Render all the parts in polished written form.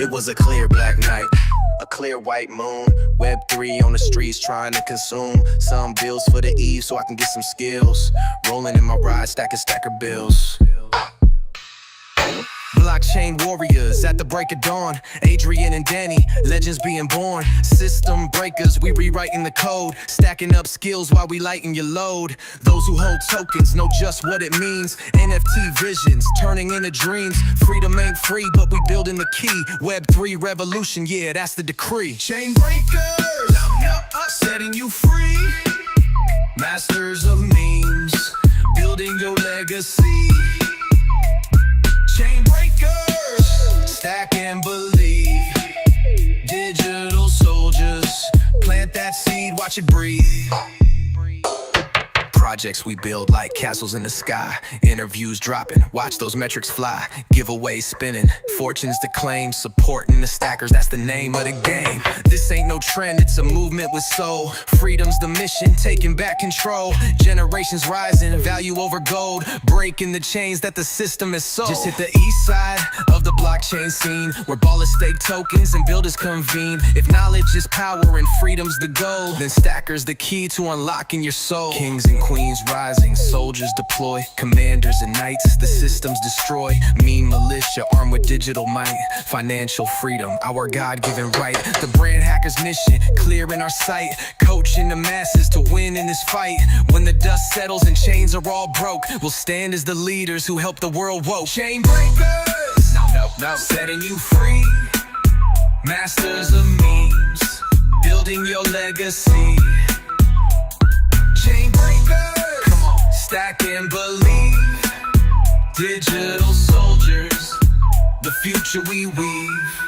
It was a clear black night, a clear white moon. Web3 on the streets trying to consume some bills for the eve so I can get some skills. Rolling in my ride, stack of bills. Blockchain warriors at the break of dawn. Adrian and Danny, legends being born. System breakers, we rewriting the code. Stacking up skills while we lighten your load. Those who hold tokens know just what it means. NFT visions, turning into dreams. Freedom ain't free, but we building the key. Web3 revolution, yeah, that's the decree. Chain breakers, setting you free. Masters of memes, building your legacy. Chain breakers, stack and believe. Digital soldiers, plant that seed, watch it breathe. Projects we build like castles in the sky. Interviews dropping, watch those metrics fly. Giveaways spinning, fortunes to claim. Supporting the stackers, that's the name of the game. This ain't no trend, it's a movement with soul. Freedom's the mission, taking back control. Generations rising, value over gold. Breaking the chains that the system has sold. Just hit the east side of the blockchain scene, where ballers stake tokens and builders convene. If knowledge is power and freedom's the goal, then stackers the key to unlocking your soul. Kings and queens rising, soldiers deploy, commanders and knights, the systems destroy. Mean militia armed with digital might, financial freedom, our God-given right. The brand hackers mission, clear in our sight, coaching the masses to win in this fight. When the dust settles and chains are all broke, we'll stand as the leaders who help the world woke. Chain breakers, no, setting you free. Masters of memes, building your legacy. Chain breakers, come on, stack and believe. Digital soldiers, the future we weave.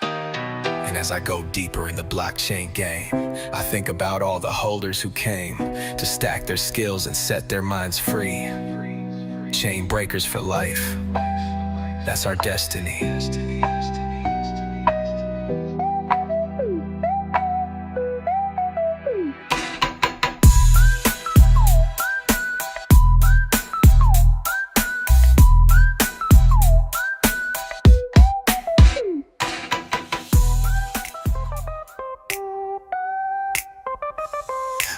And as I go deeper in the blockchain game, I think about all the holders who came to stack their skills and set their minds free. Chain breakers for life, that's our destiny.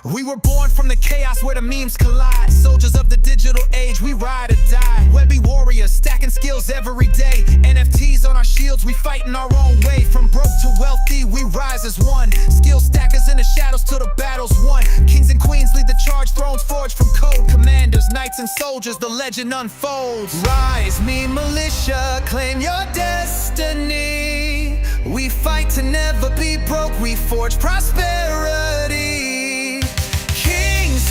We were born from the chaos where the memes collide. Soldiers of the digital age, we ride or die. Webby warriors, stacking skills every day. NFTs on our shields, we fight in our own way. From broke to wealthy, we rise as one. Skill stackers in the shadows till the battle's won. Kings and queens lead the charge, thrones forged from code. Commanders, knights and soldiers, the legend unfolds. Rise, mean militia, claim your destiny. We fight to never be broke, we forge prosperity.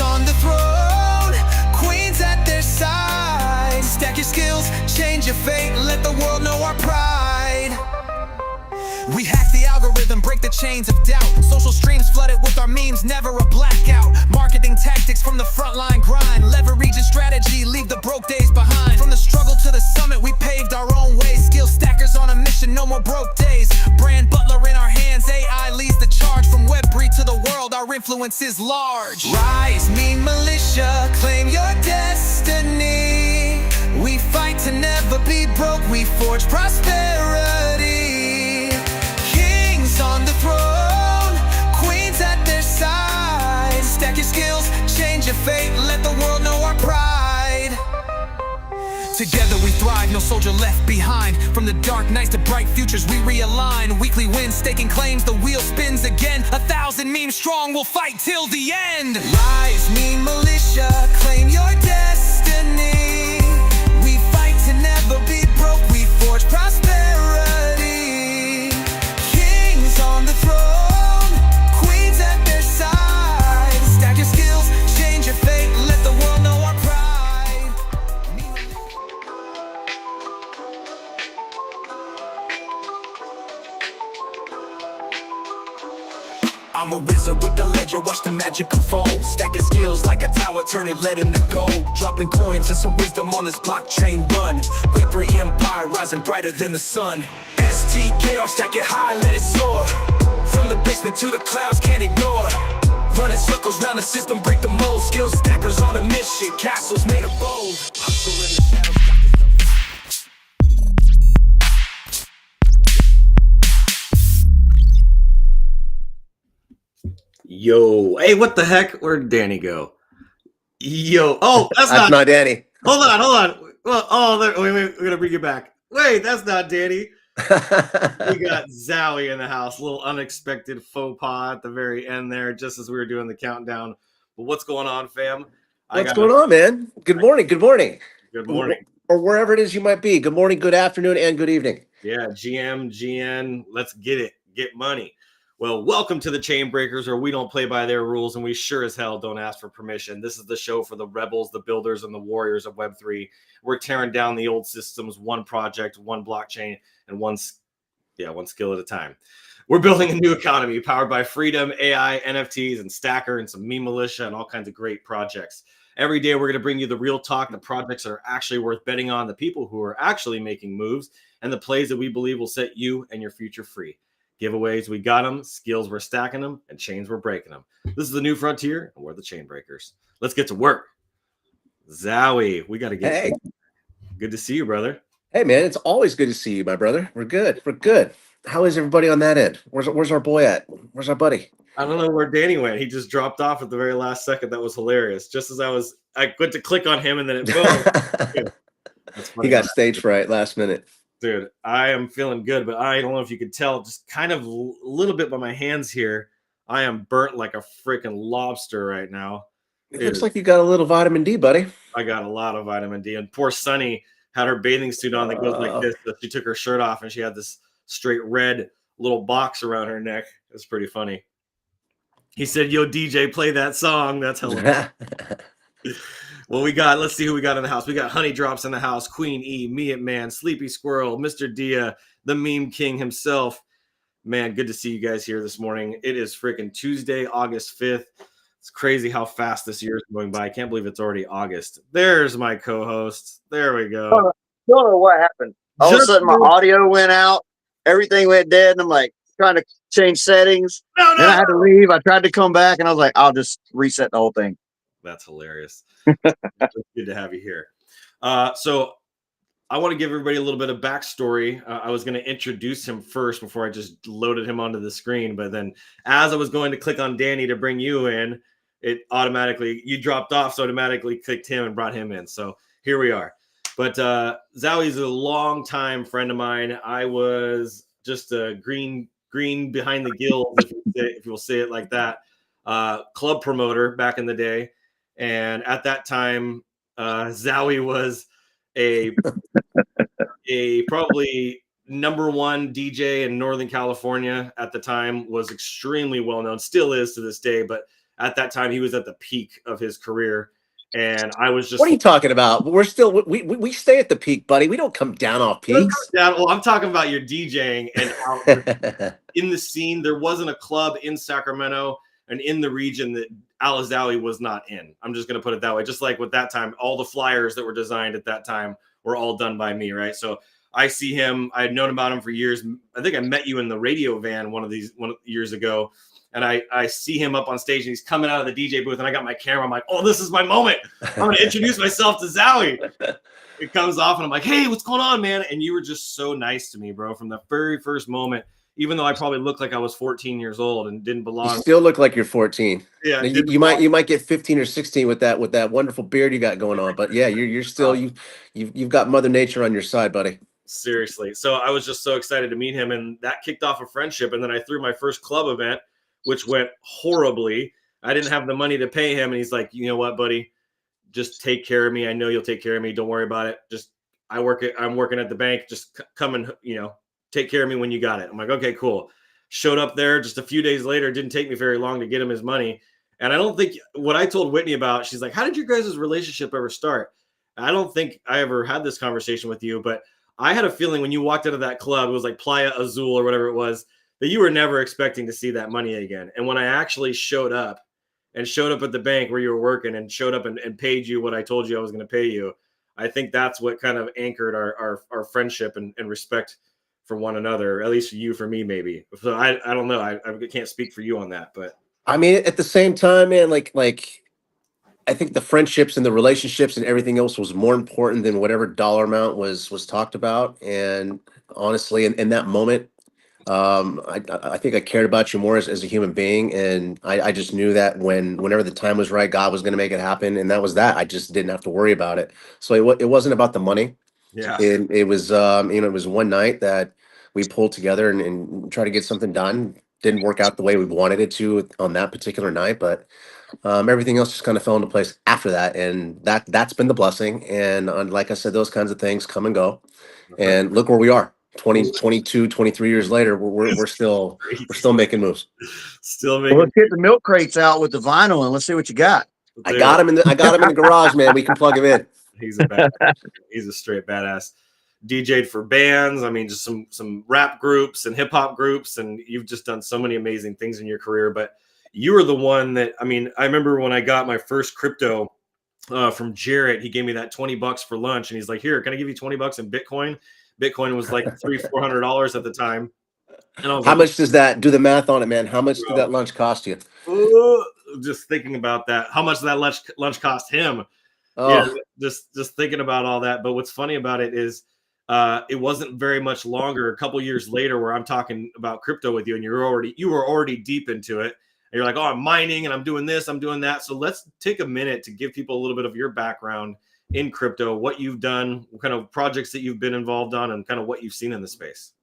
On the throne, queens at their side. Stack your skills, change your fate, let the world know our pride. We hack the algorithm, break the chains of doubt. Social streams flooded with our memes, never a blackout. Marketing tactics from the frontline grind. Leverage and strategy, leave the broke days behind. From the struggle to the summit, we paved our own way. Skill stackers on a mission, no more broke days. Brand butler in our hands, AI leads the charge. From Web3 to the world, our influence is large. Rise, mean militia, claim your destiny. We fight to never be broke, we forge prosperity. Kings on the throne, queens at their side. Stack your skills, change your fate, let the world know our pride. Together we thrive, no soldier left behind. From the dark nights to bright futures we realign. Weekly wins, staking claims, the wheel spins again. 1,000 memes strong, we'll fight till the end. Rise, mean militia, claim your destiny. We fight to never be broke, we forge prosperity. Kings on the throne, queens at their side. Stack your skills, change your fate, let the world know our pride. I'm a wizard with the ledger, watch the magic unfold. Stacking skills like a tower, turning lead into gold. Dropping coins and some wisdom on this blockchain run. Web3 empire rising brighter than the sun. STKR, stack it high, let it soar. From the basement to the clouds, can't ignore. Running circles round the system, break the mold. Skill stackers on a mission, castles made of gold. Hustle in the shadows. Yo, hey, what the heck? Where'd Danny go? Yo, oh, that's That's not. not Danny. Hold on. Well, wait, we're gonna bring you back. Wait, that's not Danny. We got Zowie in the house. A little unexpected faux pas at the very end there, just as we were doing the countdown. But what's going on, fam? What's going on, man? Good morning. Good morning. Good morning. Or wherever it is you might be. Good morning, good afternoon, and good evening. Yeah, GM, GN, let's get it. Get money. Well, welcome to the Chain Breakers, where we don't play by their rules and we sure as hell don't ask for permission. This is the show for the rebels, the builders, and the warriors of Web3. We're tearing down the old systems, one project, one blockchain, and one skill at a time. We're building a new economy powered by freedom, AI, NFTs, and Stacker, and some meme militia, and all kinds of great projects. Every day, we're going to bring you the real talk, the projects that are actually worth betting on, the people who are actually making moves, and the plays that we believe will set you and your future free. Giveaways, we got them. Skills, we're stacking them. And chains, we're breaking them. This is the new frontier, and we're the chain breakers. Let's get to work. Zowie, we got to get. Hey. Good to see you, brother. Hey, man, it's always good to see you, my brother. We're good. We're good. How is everybody on that end? Where's our boy at? Where's our buddy? I don't know where Danny went. He just dropped off at the very last second. That was hilarious. Just as I went to click on him, and then it boom. He got stage fright last minute. Dude, I am feeling good, but I don't know if you could tell, just kind of a little bit by my hands here. I am burnt like a freaking lobster right now. It looks like you got a little vitamin D, buddy. I got a lot of vitamin D. And poor Sunny had her bathing suit on that goes like this. So she took her shirt off and she had this straight red little box around her neck. It's pretty funny. He said, "Yo, DJ, play that song." That's hilarious. Well, let's see who we got in the house. We got Honey Drops in the house, Queen E, Me It Man, Sleepy Squirrel, Mr. Dia, the Meme King himself. Man, good to see you guys here this morning. It is freaking Tuesday, August 5th. It's crazy how fast this year is going by. I can't believe it's already August. There's my co-host. There we go. I don't know what happened. All of a sudden, my audio went out. Everything went dead, and I'm like trying to change settings. No. Then I had to leave. I tried to come back, and I was like, I'll just reset the whole thing. That's hilarious. Good to have you here. So I want to give everybody a little bit of backstory. I was going to introduce him first before I just loaded him onto the screen. But then as I was going to click on Danny to bring you in, you dropped off, so automatically clicked him and brought him in. So here we are. But Zowie's a long-time friend of mine. I was just a green behind the gills, if you'll say it like that, club promoter back in the day. And at that time, Zowie was a probably number one DJ in Northern California at the time, was extremely well known, still is to this day. But at that time, he was at the peak of his career. And I was just. What are you talking about? We're still we stay at the peak, buddy. We don't come down off peaks. Well, I'm talking about your DJing and out in the scene. There wasn't a club in Sacramento and in the region that Zowie was not in. I'm just going to put it that way. Just like with that time, all the flyers that were designed at that time were all done by me, right? So I see him. I had known about him for years. I think I met you in the radio van one years ago. And I see him up on stage, and he's coming out of the DJ booth, and I got my camera. I'm like, oh, this is my moment. I'm going to introduce myself to Zowie. It comes off, and I'm like, hey, what's going on, man? And you were just so nice to me, bro, from the very first moment, even though I probably looked like I was 14 years old and didn't belong. You still look like you're 14. Yeah, you might get 15 or 16 with that wonderful beard you got going on. But yeah, you're still you've got Mother Nature on your side, buddy. Seriously. So I was just so excited to meet him, and that kicked off a friendship. And then I threw my first club event, which went horribly. I didn't have the money to pay him. And he's like, you know what, buddy, just take care of me. I know you'll take care of me. Don't worry about it. I'm working at the bank. Just come and, take care of me when you got it. I'm like, okay, cool. Showed up there just a few days later. It didn't take me very long to get him his money. And I don't think what I told Whitney about, she's like, how did your guys' relationship ever start? I don't think I ever had this conversation with you, but I had a feeling when you walked out of that club, it was like Playa Azul or whatever it was, that you were never expecting to see that money again. And when I actually showed up at the bank where you were working and showed up and paid you what I told you I was going to pay you, I think that's what kind of anchored our friendship and respect for one another, at least you for me, maybe. So I don't know. I can't speak for you on that, but I mean, at the same time, man, like I think the friendships and the relationships and everything else was more important than whatever dollar amount was talked about. And honestly, in that moment, I think I cared about you more as a human being, and I just knew that whenever the time was right, God was going to make it happen, and that was that. I just didn't have to worry about it. So it wasn't about the money. Yeah. It was it was one night that we pulled together and tried to get something done. Didn't work out the way we wanted it to on that particular night, but everything else just kind of fell into place after that, and that's been the blessing. And like I said, those kinds of things come and go, That's right. and look where we are 20, 22, 23 years later. We're still making moves. Still Well, making. let's get the milk crates out with the vinyl and let's see what you got. I got him in the garage, man. We can plug him in. He's a badass. He's a straight badass. DJ'd for bands. I mean, just some rap groups and hip hop groups, and you've just done so many amazing things in your career. But you were the one that, I mean, I remember when I got my first crypto from Jarrett. He gave me that $20 for lunch, and he's like, "Here, can I give you $20 in Bitcoin?" Bitcoin was like $300-400 at the time, and I was How like, much does that? Do the math on it, man. How much did that lunch cost you? "Ooh," just thinking about that. How much did that lunch cost him? Yeah, Oh, just thinking about all that. But what's funny about it is it wasn't very much longer, a couple years later, where I'm talking about crypto with you, and you were already deep into it. And you're like, oh, I'm mining and I'm doing this, I'm doing that. So let's take a minute to give people a little bit of your background in crypto, what you've done, what kind of projects that you've been involved on, and kind of what you've seen in the space.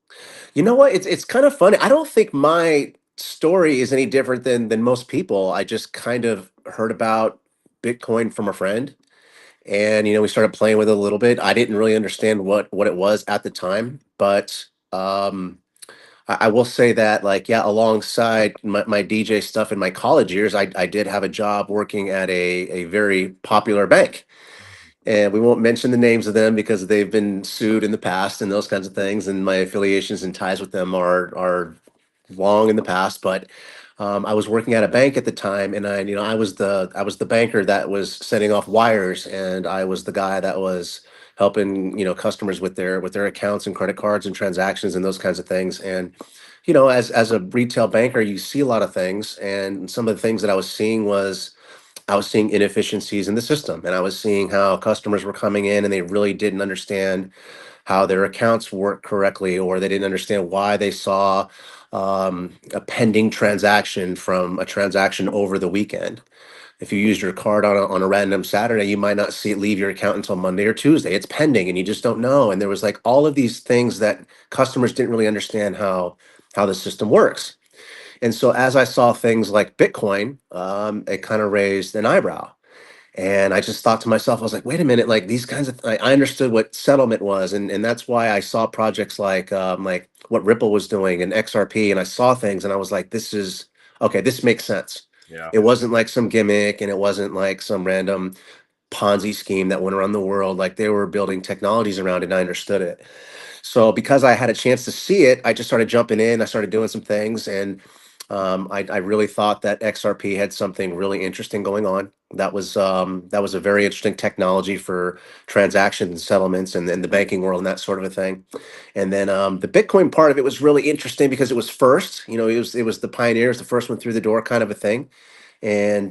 you know what? It's kind of funny. I don't think my story is any different than most people. I just kind of heard about Bitcoin from a friend, and we started playing with it a little bit. I didn't really understand what it was at the time, but I will say that, like, yeah, alongside my DJ stuff in my college years, I did have a job working at a very popular bank. And we won't mention the names of them because they've been sued in the past and those kinds of things. And my affiliations and ties with them are long in the past. But I was working at a bank at the time, and I was the banker that was setting off wires, and I was the guy that was helping customers with their accounts and credit cards and transactions and those kinds of things. And as a retail banker, you see a lot of things, and some of the things that I was seeing inefficiencies in the system, and I was seeing how customers were coming in and they really didn't understand how their accounts work correctly, or they didn't understand why they saw a pending transaction from a transaction over the weekend. If you used your card on a random Saturday, you might not see it leave your account until Monday or Tuesday. It's pending and you just don't know. And there was like all of these things that customers didn't really understand how the system works. And so as I saw things like Bitcoin, it kind of raised an eyebrow. And I just thought to myself, I was like, wait a minute, like these kinds of, I understood what settlement was. And that's why I saw projects like what Ripple was doing and XRP. And I saw things and I was like, okay, this makes sense. Yeah. It wasn't like some gimmick, and it wasn't like some random Ponzi scheme that went around the world. Like, they were building technologies around it, and I understood it. So because I had a chance to see it, I just started jumping in. I started doing some things, and I really thought that XRP had something really interesting going on. That was a very interesting technology for transactions and settlements and the banking world and that sort of a thing. And then the Bitcoin part of it was really interesting because it was first. It was the pioneer, it was the first one through the door kind of a thing. And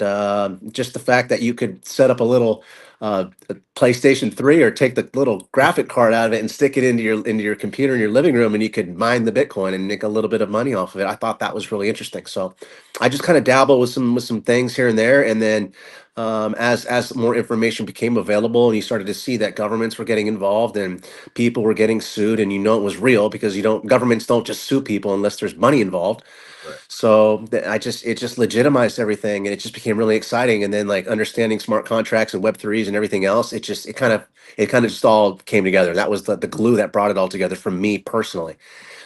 just the fact that you could set up a little a PlayStation 3, or take the little graphic card out of it and stick it into your computer in your living room, and you could mine the Bitcoin and make a little bit of money off of it. I thought that was really interesting. So I just kind of dabble with some things here and there, and then as more information became available, and you started to see that governments were getting involved and people were getting sued, and it was real, because governments don't just sue people unless there's money involved. Right. So it just legitimized everything, and it just became really exciting. And then, like, understanding smart contracts and Web3s and everything else, it kind of just all came together. That was the glue that brought it all together for me personally.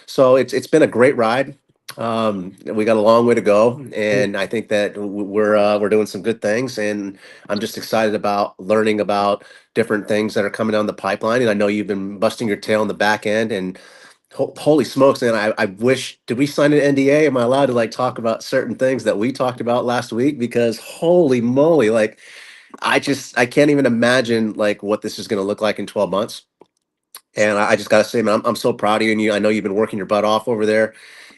So it's been a great ride. We got a long way to go, and I think that we're doing some good things, and I'm just excited about learning about different things that are coming down the pipeline. And I know you've been busting your tail on the back end, and holy smokes, man! I wish, did we sign an NDA? Am I allowed to like talk about certain things that we talked about last week? Because holy moly, like, I can't even imagine like what this is going to look like in 12 months. And I just gotta say, man, I'm so proud of you. And I know you've been working your butt off over there,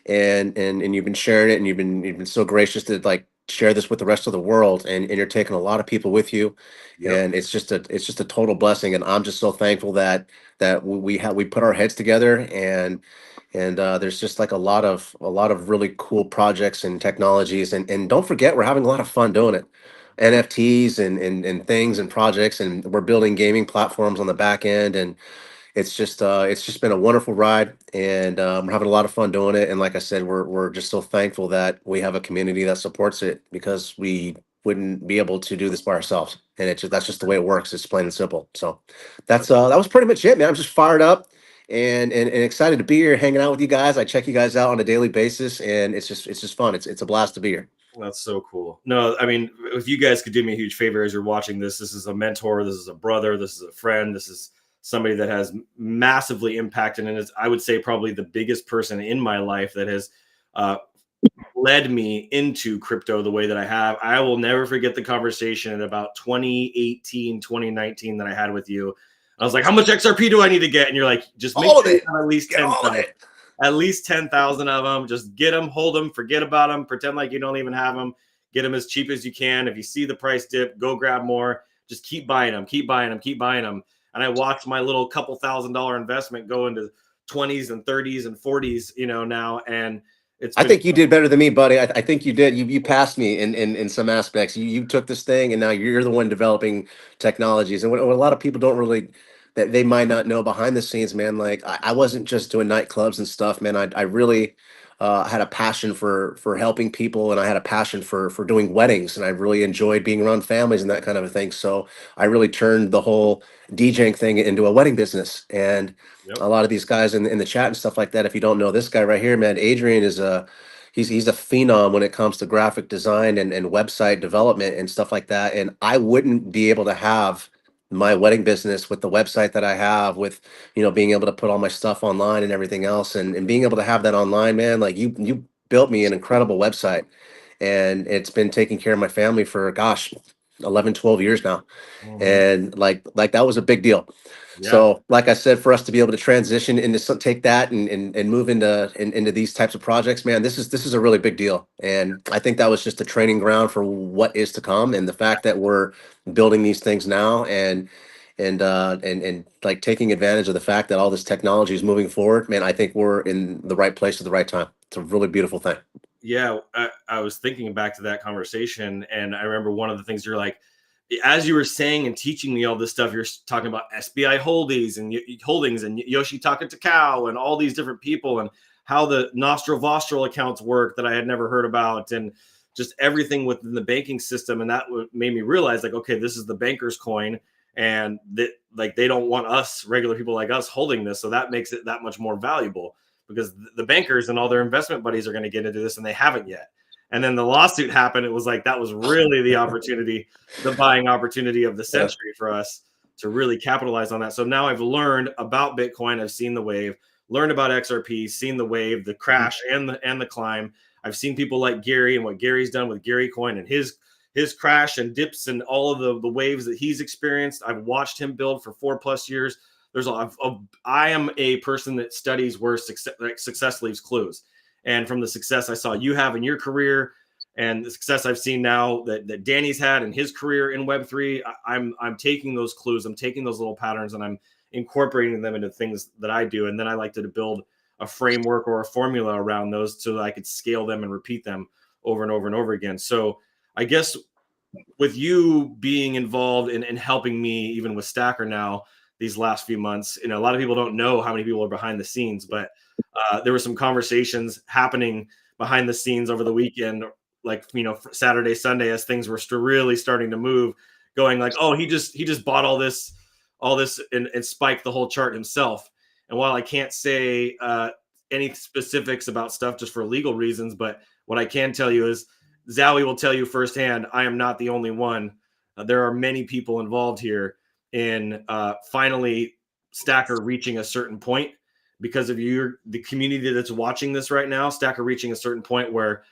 and you've been sharing it, and you've been so gracious to like share this with the rest of the world, and you're taking a lot of people with you. Yep. And it's just a total blessing. And I'm just so thankful that we put our heads together, and And there's just like a lot of really cool projects and technologies, and don't forget we're having a lot of fun doing it. NFTs and things and projects, and we're building gaming platforms on the back end, and it's just been a wonderful ride, and we're having a lot of fun doing it. And like I said, we're just so thankful that we have a community that supports it, because we wouldn't be able to do this by ourselves. And that's just the way it works. It's plain and simple. So that was pretty much it, man. I'm just fired up and excited to be here, hanging out with you guys. I check you guys out on a daily basis, and it's just fun. It's a blast to be here. That's so cool. No, I mean, if you guys could do me a huge favor as you're watching this, this is a mentor, this is a brother, this is a friend, this is somebody that has massively impacted and is, I would say, probably the biggest person in my life that has uh, led me into crypto the way that I have. I will never forget the conversation in about 2018, 2019 that I had with you. I was like, how much XRP do I need to get? And you're like, just make All of sure you it. have at least Get 10. all of it. At least 10,000 of them. Just get them, hold them, forget about them, pretend like you don't even have them. Get them as cheap as you can. If you see the price dip, go grab more. Just keep buying them, keep buying them, keep buying them. And I watched my little couple $1,000 investment go into 20s and 30s and 40s, now. And it's I been, think you did better than me, buddy. I think you did. You passed me in some aspects. You took this thing, and now you're the one developing technologies. And what a lot of people don't really, that they might not know behind the scenes, man. Like I wasn't just doing nightclubs and stuff, man. I really had a passion for helping people, and I had a passion for doing weddings, and I really enjoyed being around families and that kind of a thing. So I really turned the whole DJing thing into a wedding business. And yep. a lot of these guys in the chat and stuff like that, if you don't know this guy right here, man, Adrian is a he's a phenom when it comes to graphic design and website development and stuff like that. And I wouldn't be able to have my wedding business with the website that I have, with being able to put all my stuff online and everything else, and being able to have that online, man. Like you built me an incredible website, and it's been taking care of my family for, gosh, 11, 12 years now. Mhm. And like that was a big deal. Yeah. So like I said, for us to be able to transition into take that and move into these types of projects, man, this is a really big deal. And I think that was just a training ground for what is to come. And the fact that we're building these things now, and like taking advantage of the fact that all this technology is moving forward, man, I think we're in the right place at the right time. It's a really beautiful thing. Yeah, I was thinking back to that conversation, and I remember one of the things you're like, as you were saying and teaching me all this stuff, you're talking about SBI Holdings and Yoshitaka Takao and all these different people, and how the Nostro Vostro accounts work that I had never heard about, and just everything within the banking system. And that made me realize, like, okay, this is the banker's coin, and that, like, they don't want us regular people like us holding this, so that makes it that much more valuable, because the bankers and all their investment buddies are going to get into this, and they haven't yet. And then the lawsuit happened. It was like, that was really the opportunity, the buying opportunity of the Yeah. century for us to really capitalize on that. So now I've learned about Bitcoin. I've seen the wave, learned about XRP, seen the wave, the crash, and the climb. I've seen people like Gary and what Gary's done with Gary Coin and his crash and dips and all of the waves that he's experienced. I've watched him build for 4+ years. I am a person that studies where success leaves clues. And from the success I saw you have in your career, and the success I've seen now that Danny's had in his career in Web3, I'm taking those clues, I'm taking those little patterns, and I'm incorporating them into things that I do. And then I like to build a framework or a formula around those so that I could scale them and repeat them over and over and over again. So I guess with you being involved in helping me, even with Stacker now, these last few months, a lot of people don't know how many people are behind the scenes, but there were some conversations happening behind the scenes over the weekend, like, Saturday, Sunday, as things were really starting to move, going like, oh, he just bought all this and spiked the whole chart himself. And while I can't say any specifics about stuff just for legal reasons, but what I can tell you is Zowie will tell you firsthand, I am not the only one. There are many people involved here in finally Stacker reaching a certain point, because of the community that's watching this right now. Stacker reaching a certain point where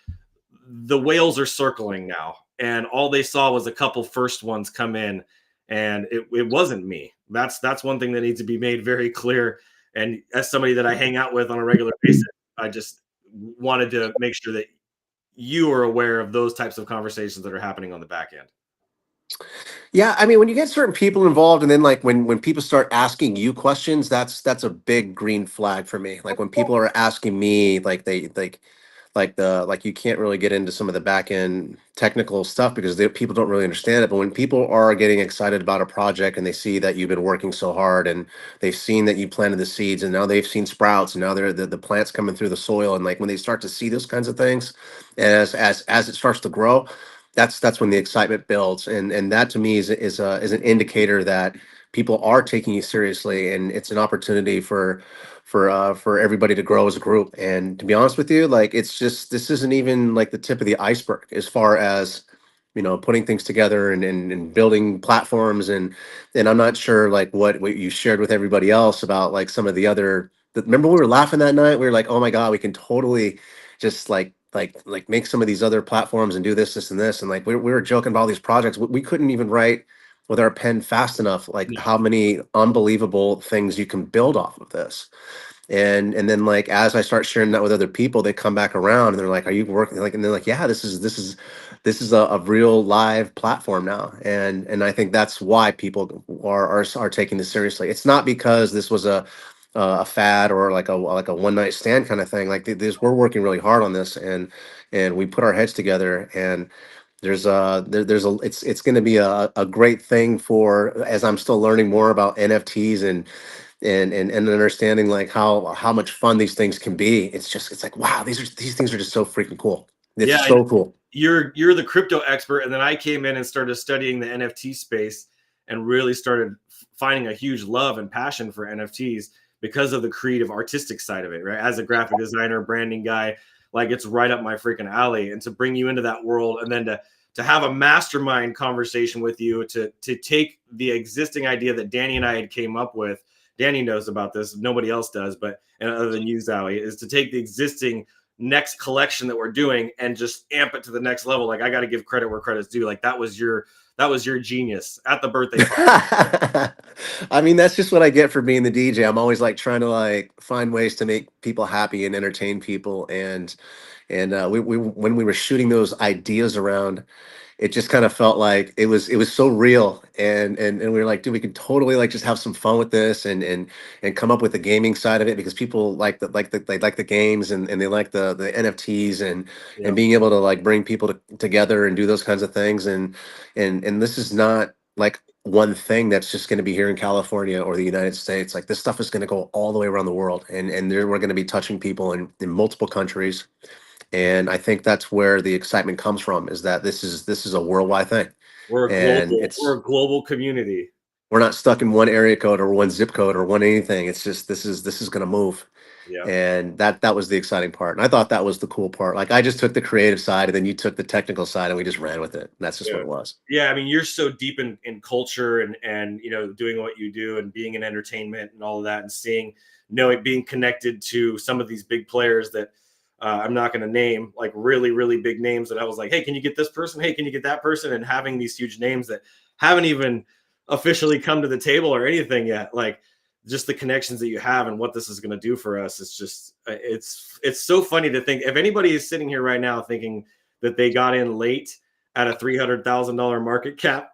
the whales are circling now, and all they saw was a couple first ones come in, and it wasn't me. That's one thing that needs to be made very clear. And as somebody that I hang out with on a regular basis, I just wanted to make sure that you are aware of those types of conversations that are happening on the back end. Yeah, I mean, when you get certain people involved, and then like when people start asking you questions, that's a big green flag for me. Like when people are asking me, like you can't really get into some of the back end technical stuff because people don't really understand it. But when people are getting excited about a project and they see that you've been working so hard and they've seen that you planted the seeds and now they've seen sprouts and now they're the plants coming through the soil, and like when they start to see those kinds of things, as it starts to grow, that's when the excitement builds, and that to me is an indicator that people are taking you seriously, and it's an opportunity for everybody to grow as a group. And to be honest with you, like it's just this isn't even like the tip of the iceberg as far as putting things together and building platforms, and I'm not sure like what you shared with everybody else about like some of the other remember we were laughing that night, we were like, oh my god, we can totally just like make some of these other platforms and do this and this, and like we were joking about all these projects. We couldn't even write with our pen fast enough like No. how many unbelievable things you can build off of this. And then like as I start sharing that with other people, they come back around and they're like, are you working, like, and they're like, yeah, this is a real live platform now. And I think that's why people are taking this seriously. It's not because this was a fad or like a one night stand kind of thing. Like this, we're working really hard on this, and we put our heads together, and there's a it's going to be a great thing for, as I'm still learning more about NFTs and understanding like how much fun these things can be. It's like, wow, these things are just so freaking cool. It's Yeah, so cool. you're the crypto expert, and then I came in and started studying the NFT space and really started finding a huge love and passion for NFTs because of the creative artistic side of it, right? As a graphic designer, branding guy, like it's right up my freaking alley. And to bring you into that world, and then to have a mastermind conversation with you, to take the existing idea that Danny and I had came up with. Danny knows about this, nobody else does, but and other than you, Zowie, is to take the existing next collection that we're doing and just amp it to the next level. Like I got to give credit where credit's due. Like that was your genius at the birthday party. I mean, that's just what I get for being the DJ. I'm always like trying to like find ways to make people happy and entertain people. And we when we were shooting those ideas around, it just kind of felt like it was so real, and we were like, dude, we could totally like just have some fun with this, and come up with the gaming side of it, because people they like the games, and they like the NFTs, and Yep. being able to like bring people together and do those kinds of things. And this is not like one thing that's just going to be here in California or the United States. Like this stuff is going to go all the way around the world, and we're going to be touching people in multiple countries. And I think that's where the excitement comes from, is that this is a worldwide thing, and We're a global community. we're not stuck in one area code or one zip code or one anything. It's just this is going to move. Yeah. And that was the exciting part, and I thought that was the cool part. Like I just took the creative side, and then you took the technical side, and we just ran with it. And that's just what Yeah. it was. Yeah, I mean, you're so deep in culture and doing what you do and being in entertainment and all of that, and seeing, knowing, being connected to some of these big players that I'm not going to name, like really, really big names that I was like, hey, can you get this person? Hey, can you get that person? And having these huge names that haven't even officially come to the table or anything yet, like just the connections that you have and what this is going to do for us. It's just, it's so funny to think, if anybody is sitting here right now thinking that they got in late at a $300,000 market cap,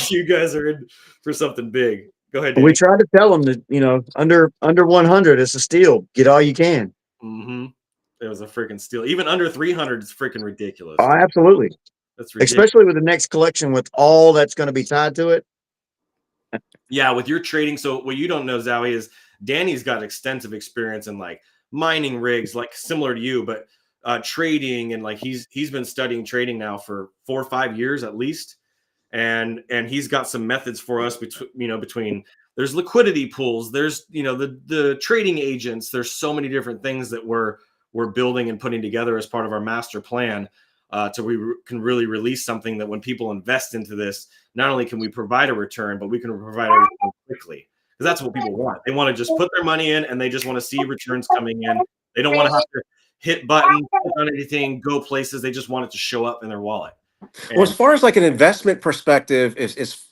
you guys are in for something big. Go ahead, We Danny. tried to tell them that, under 100 is a steal. Get all you can. Mm-hmm. It was a freaking steal. Even under 300 is freaking ridiculous. Oh, absolutely. That's ridiculous. Especially with the next collection, with all that's going to be tied to it. Yeah, with your trading. So what you don't know, Zowie, is Danny's got extensive experience in like mining rigs, like similar to you, but trading, and like he's been studying trading now for 4 or 5 years at least. And he's got some methods for us between there's liquidity pools, there's the trading agents, there's so many different things that we're building and putting together as part of our master plan, to we can really release something that when people invest into this, not only can we provide a return, but we can provide a return quickly, because that's what people want. They want to just put their money in and they just want to see returns coming in. They don't want to have to hit buttons, click on anything, go places. They just want it to show up in their wallet. Well, as And far as like an investment perspective is,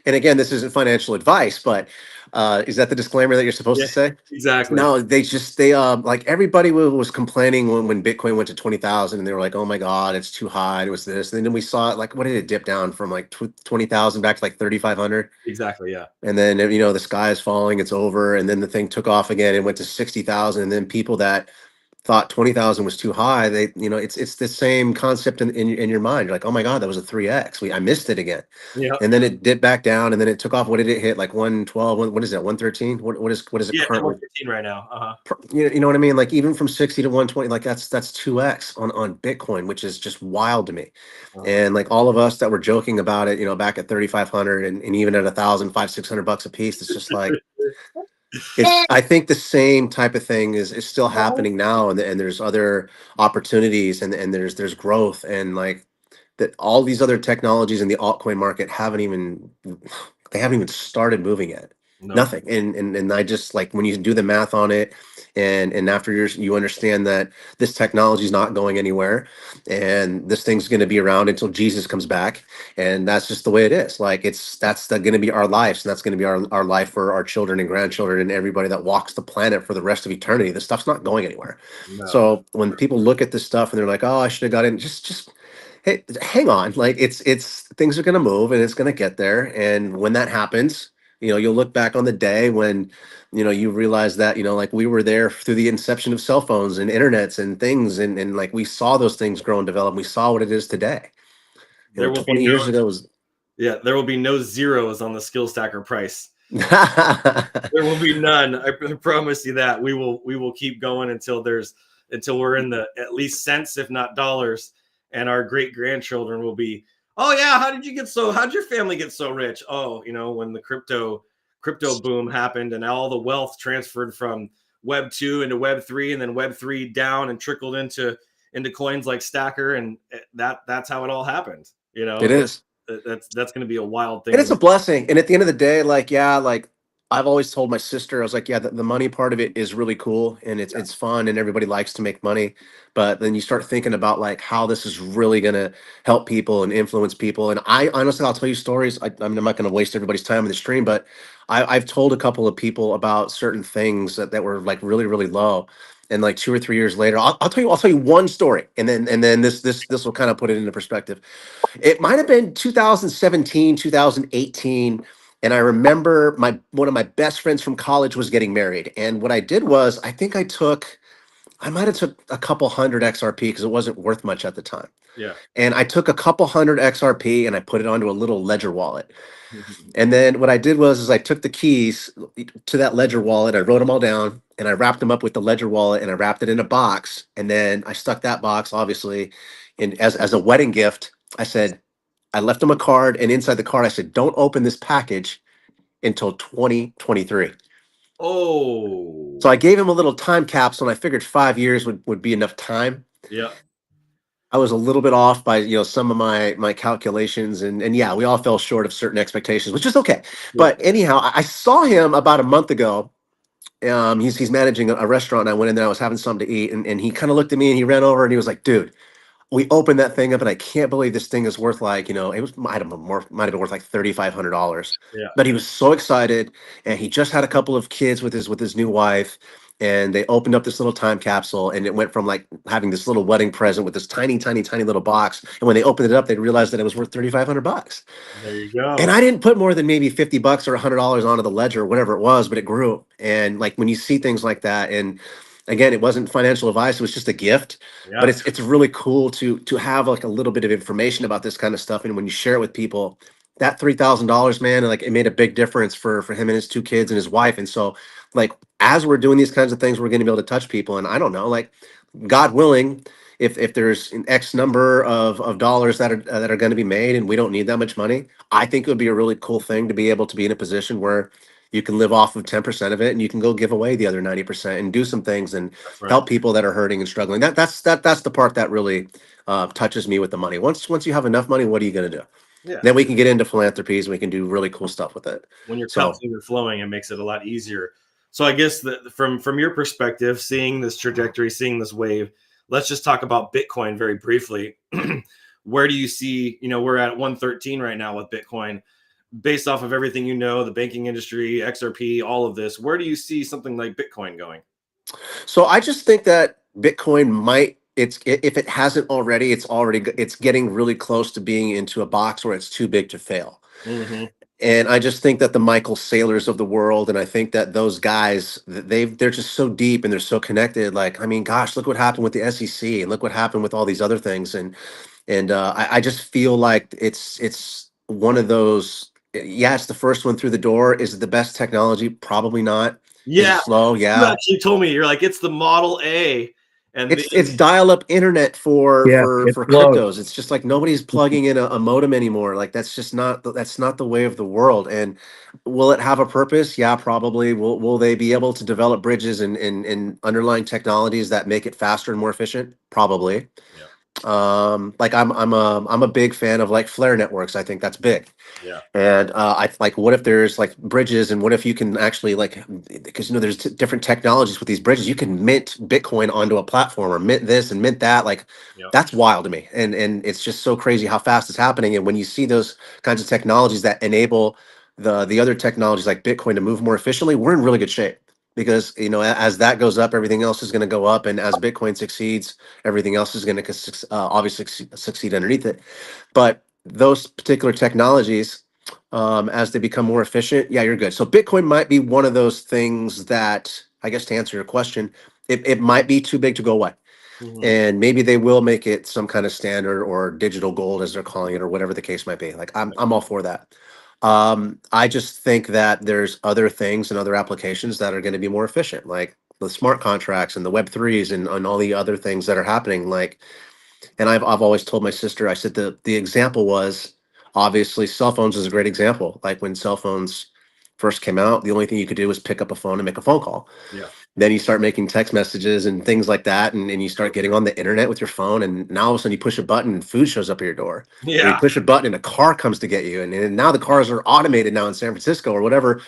and again, this isn't financial advice, but Is that the disclaimer that you're supposed Yeah, to say? exactly. No, like everybody was complaining when Bitcoin went to 20,000 and they were like, oh my God, it's too high. It was this. And then we saw it like, what did it dip down from like 20,000 back to like 3,500? Exactly. Yeah. And then, the sky is falling, it's over. And then the thing took off again and went to 60,000. And then people that thought 20,000 was too high, it's the same concept in your mind. You're like, oh my God, that was a 3x. I missed it again. Yeah. And then it dipped back down and then it took off. What did it hit? Like 112? What is that? 113? What is it Yeah. currently? 115 right now. You know what I mean? Like even from 60 to 120, like that's 2x on Bitcoin, which is just wild to me. Uh-huh. And like all of us that were joking about it, back at 3,500 and even at 1,000, 600 bucks a piece, it's just like I think the same type of thing is still happening now, and there's other opportunities, and there's growth, and like that all these other technologies in the altcoin market haven't even started moving yet. No. Nothing. And I just like when you do the math on it, and after you understand that this technology is not going anywhere, and this thing's going to be around until Jesus comes back, and that's just the way it is. Like that's going to be our lives, and that's going to be our life for our children and grandchildren and everybody that walks the planet for the rest of eternity. This stuff's not going anywhere. No. So when people look at this stuff and they're like, "Oh, I should have got in," just hey, hang on. Like it's things are going to move and it's going to get there. And when that happens, you'll look back on the day when, you realize that, like we were there through the inception of cell phones and internets and things. And like we saw those things grow and develop. We saw what it is today. There will be 20 no. years ago was. Yeah. There will be no zeros on the skill stacker price. There will be none. I promise you that. We will keep going until we're in the at least cents, if not dollars, and our great grandchildren will be, oh yeah, how'd your family get so rich? Oh, when the crypto boom happened and all the wealth transferred from Web 2 into Web 3 and then Web 3 down and trickled into coins like Stacker, and that's how it all happened. It is. That's going to be a wild thing. And it's a blessing. And at the end of the day, like, yeah, like I've always told my sister, I was like, yeah, the money part of it is really cool and it's fun and everybody likes to make money. But then you start thinking about like how this is really gonna help people and influence people. And I honestly, I'll tell you stories. I'm not gonna waste everybody's time in the stream, but I've told a couple of people about certain things that were like really, really low. And like 2 or 3 years later, I'll tell you one story, and then this will kind of put it into perspective. It might have been 2017, 2018. And I remember one of my best friends from college was getting married. And what I did was I might have took a couple hundred XRP because it wasn't worth much at the time. Yeah. And I took a couple hundred XRP and I put it onto a little ledger wallet. And then what I did was I took the keys to that ledger wallet, I wrote them all down, and I wrapped them up with the ledger wallet, and I wrapped it in a box. And then I stuck that box, obviously, in as a wedding gift. I left them a card, and inside the card I said, "Don't open this package until 2023." Oh. So I gave him a little time capsule, and I figured 5 years would be enough time. Yeah. I was a little bit off by some of my calculations, and yeah, we all fell short of certain expectations, which is okay. But anyhow, I saw him about a month ago. He's managing a restaurant, and I went in there. I was having something to eat, and he kind of looked at me and he ran over and he was like, "Dude, we opened that thing up, and I can't believe this thing is worth like, might have been worth like $3,500." Yeah. But he was so excited, and he just had a couple of kids with his new wife, and they opened up this little time capsule, and it went from like having this little wedding present with this tiny, tiny, tiny little box, and when they opened it up, they realized that it was worth $3,500. There you go. And I didn't put more than maybe $50 or $100 onto the ledger or whatever it was, but it grew. And like when you see things like that, and again, it wasn't financial advice; it was just a gift. Yeah. But it's really cool to have like a little bit of information about this kind of stuff, and when you share it with people, that $3,000, man, like it made a big difference for him and his two kids and his wife. And so, like as we're doing these kinds of things, we're going to be able to touch people. And I don't know, like God willing, if there's an X number of dollars that are going to be made, and we don't need that much money, I think it would be a really cool thing to be able to be in a position where you can live off of 10% of it, and you can go give away the other 90% and do some things and Right. help people that are hurting and struggling. That's the part that really touches me with the money. Once you have enough money, what are you going to do? Yeah. Then we can get into philanthropies, and we can do really cool stuff with it. When your So- cup's overflowing, it makes it a lot easier. So I guess that from your perspective, seeing this trajectory, seeing this wave, let's just talk about Bitcoin very briefly. Where do you see, we're at 113 right now with Bitcoin. based off of everything you know, the banking industry, XRP, all of this, where do you see something like Bitcoin going? So I just think that Bitcoin might if it hasn't already, it's getting really close to being into a box where it's too big to fail. Mm-hmm. And I just think that the Michael Saylors of the world, and I think that those guys, they're just so deep and they're so connected. Like, I mean, gosh, look what happened with the SEC, and look what happened with all these other things, and I just feel like it's one of those. Yeah, it's the first one through the door. Is it the best technology? Probably not. Is it Yeah, slow? you Yeah. actually told me, you're like, it's the Model A, and It's dial-up internet for Yeah, for it's for slow. cryptos. It's just like nobody's plugging in a modem anymore. Like that's not the way of the world. And will it have a purpose? Yeah, probably. Will they be able to develop bridges and underlying technologies that make it faster and more efficient? Probably. yeah, Like I'm a big fan of like Flare networks. I think that's big. yeah, And I like, what if there's like bridges, and what if you can actually like, because there's different technologies with these bridges. You can mint Bitcoin onto a platform, or mint this and mint that. Like, yeah, that's wild to me, and it's just so crazy how fast it's happening. And when you see those kinds of technologies that enable the other technologies like Bitcoin to move more efficiently, we're in really good shape. Because as that goes up, everything else is going to go up, and as Bitcoin succeeds, everything else is going to obviously succeed underneath it. But those particular technologies, as they become more efficient, yeah, you're good. So Bitcoin might be one of those things that, I guess, to answer your question, it might be too big to go away. mm-hmm. And maybe they will make it some kind of standard or digital gold, as they're calling it, or whatever the case might be. Like, I'm all for that. I just think that there's other things and other applications that are going to be more efficient, like the smart contracts and the Web3s and all the other things that are happening. Like, and I've always told my sister, I said the example was, obviously cell phones is a great example. Like when cell phones first came out, the only thing you could do was pick up a phone and make a phone call. Yeah, Then you start making text messages and things like that, and you start getting on the internet with your phone, and now all of a sudden you push a button and food shows up at your door, or you yeah. push a button and a car comes to get you, and now the cars are automated now in San Francisco, or whatever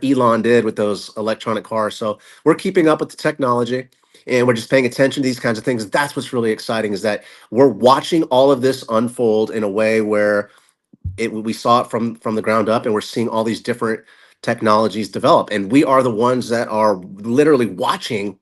Elon did with those electronic cars. So we're keeping up with the technology, and we're just paying attention to these kinds of things. That's what's really exciting, is that we're watching all of this unfold in a way where we saw it from the ground up, and we're seeing all these different technologies develop, and we are the ones that are literally watching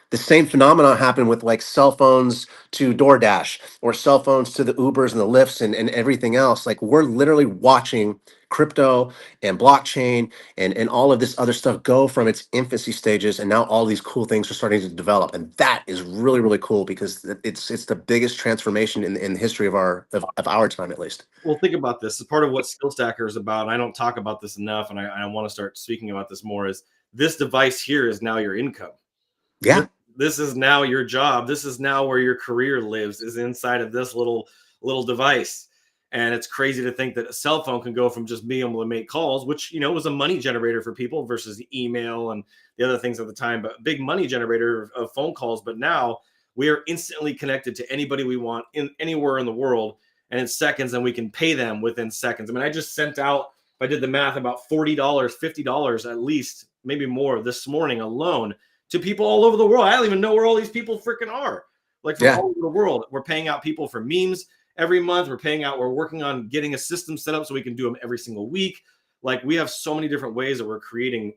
the same phenomenon happen with like cell phones to DoorDash, or cell phones to the Ubers and the Lyfts and everything else. Like, we're literally watching crypto and blockchain and all of this other stuff go from its infancy stages, and now all these cool things are starting to develop, and that is really really cool, because it's the biggest transformation in the history of our time, at least. Well, think about this. It's part of what Skill Stacker is about. And I don't talk about this enough, and I want to start speaking about this more. Is this device here is now your income. This, Yeah. this is now your job. This is now where your career lives, is inside of this little device. And it's crazy to think that a cell phone can go from just being able to make calls, which was a money generator for people, versus email and the other things at the time, but big money generator of phone calls. But now we are instantly connected to anybody we want in anywhere in the world, and in seconds, and we can pay them within seconds. I mean, I just sent out, if I did the math, about $40, $50 at least, maybe more, this morning alone, to people all over the world. I don't even know where all these people freaking are. Like, from Yeah. all over the world. We're paying out people for memes every month. We're working on getting a system set up so we can do them every single week. Like, we have so many different ways that we're creating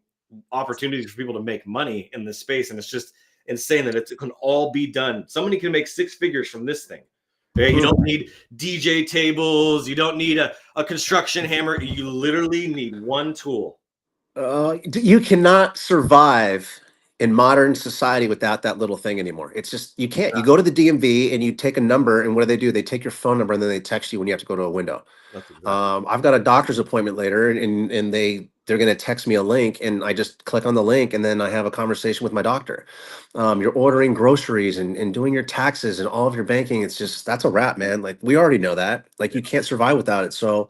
opportunities for people to make money in this space. And it's just insane that it can all be done. Somebody can make six figures from this thing. Okay? You don't need DJ tables. You don't need a construction hammer. You literally need one tool. You cannot survive in modern society without that little thing anymore. It's just, you can't. You go to the DMV and you take a number, and what do? They take your phone number, and then they text you when you have to go to a window. That's exactly. I've got a doctor's appointment later, and they're going to text me a link, and I just click on the link, and then I have a conversation with my doctor. You're ordering groceries and doing your taxes and all of your banking. It's just, that's a wrap, man. Like, we already know that. Like, you can't survive without it. So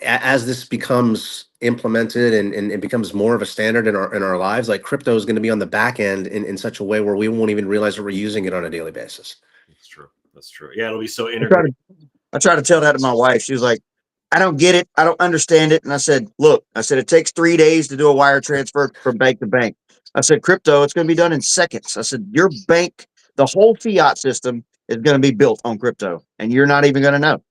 as this becomes implemented and it becomes more of a standard in our lives, like, crypto is going to be on the back end in such a way where we won't even realize that we're using it on a daily basis. That's true. That's true. Yeah, it'll be so I try integrated. to, I try to tell that to my wife. She was like, I don't get it. I don't understand it. And I said, look, it takes 3 days to do a wire transfer from bank to bank. I said, crypto, it's going to be done in seconds. I said, your bank, the whole fiat system is going to be built on crypto, and you're not even going to know.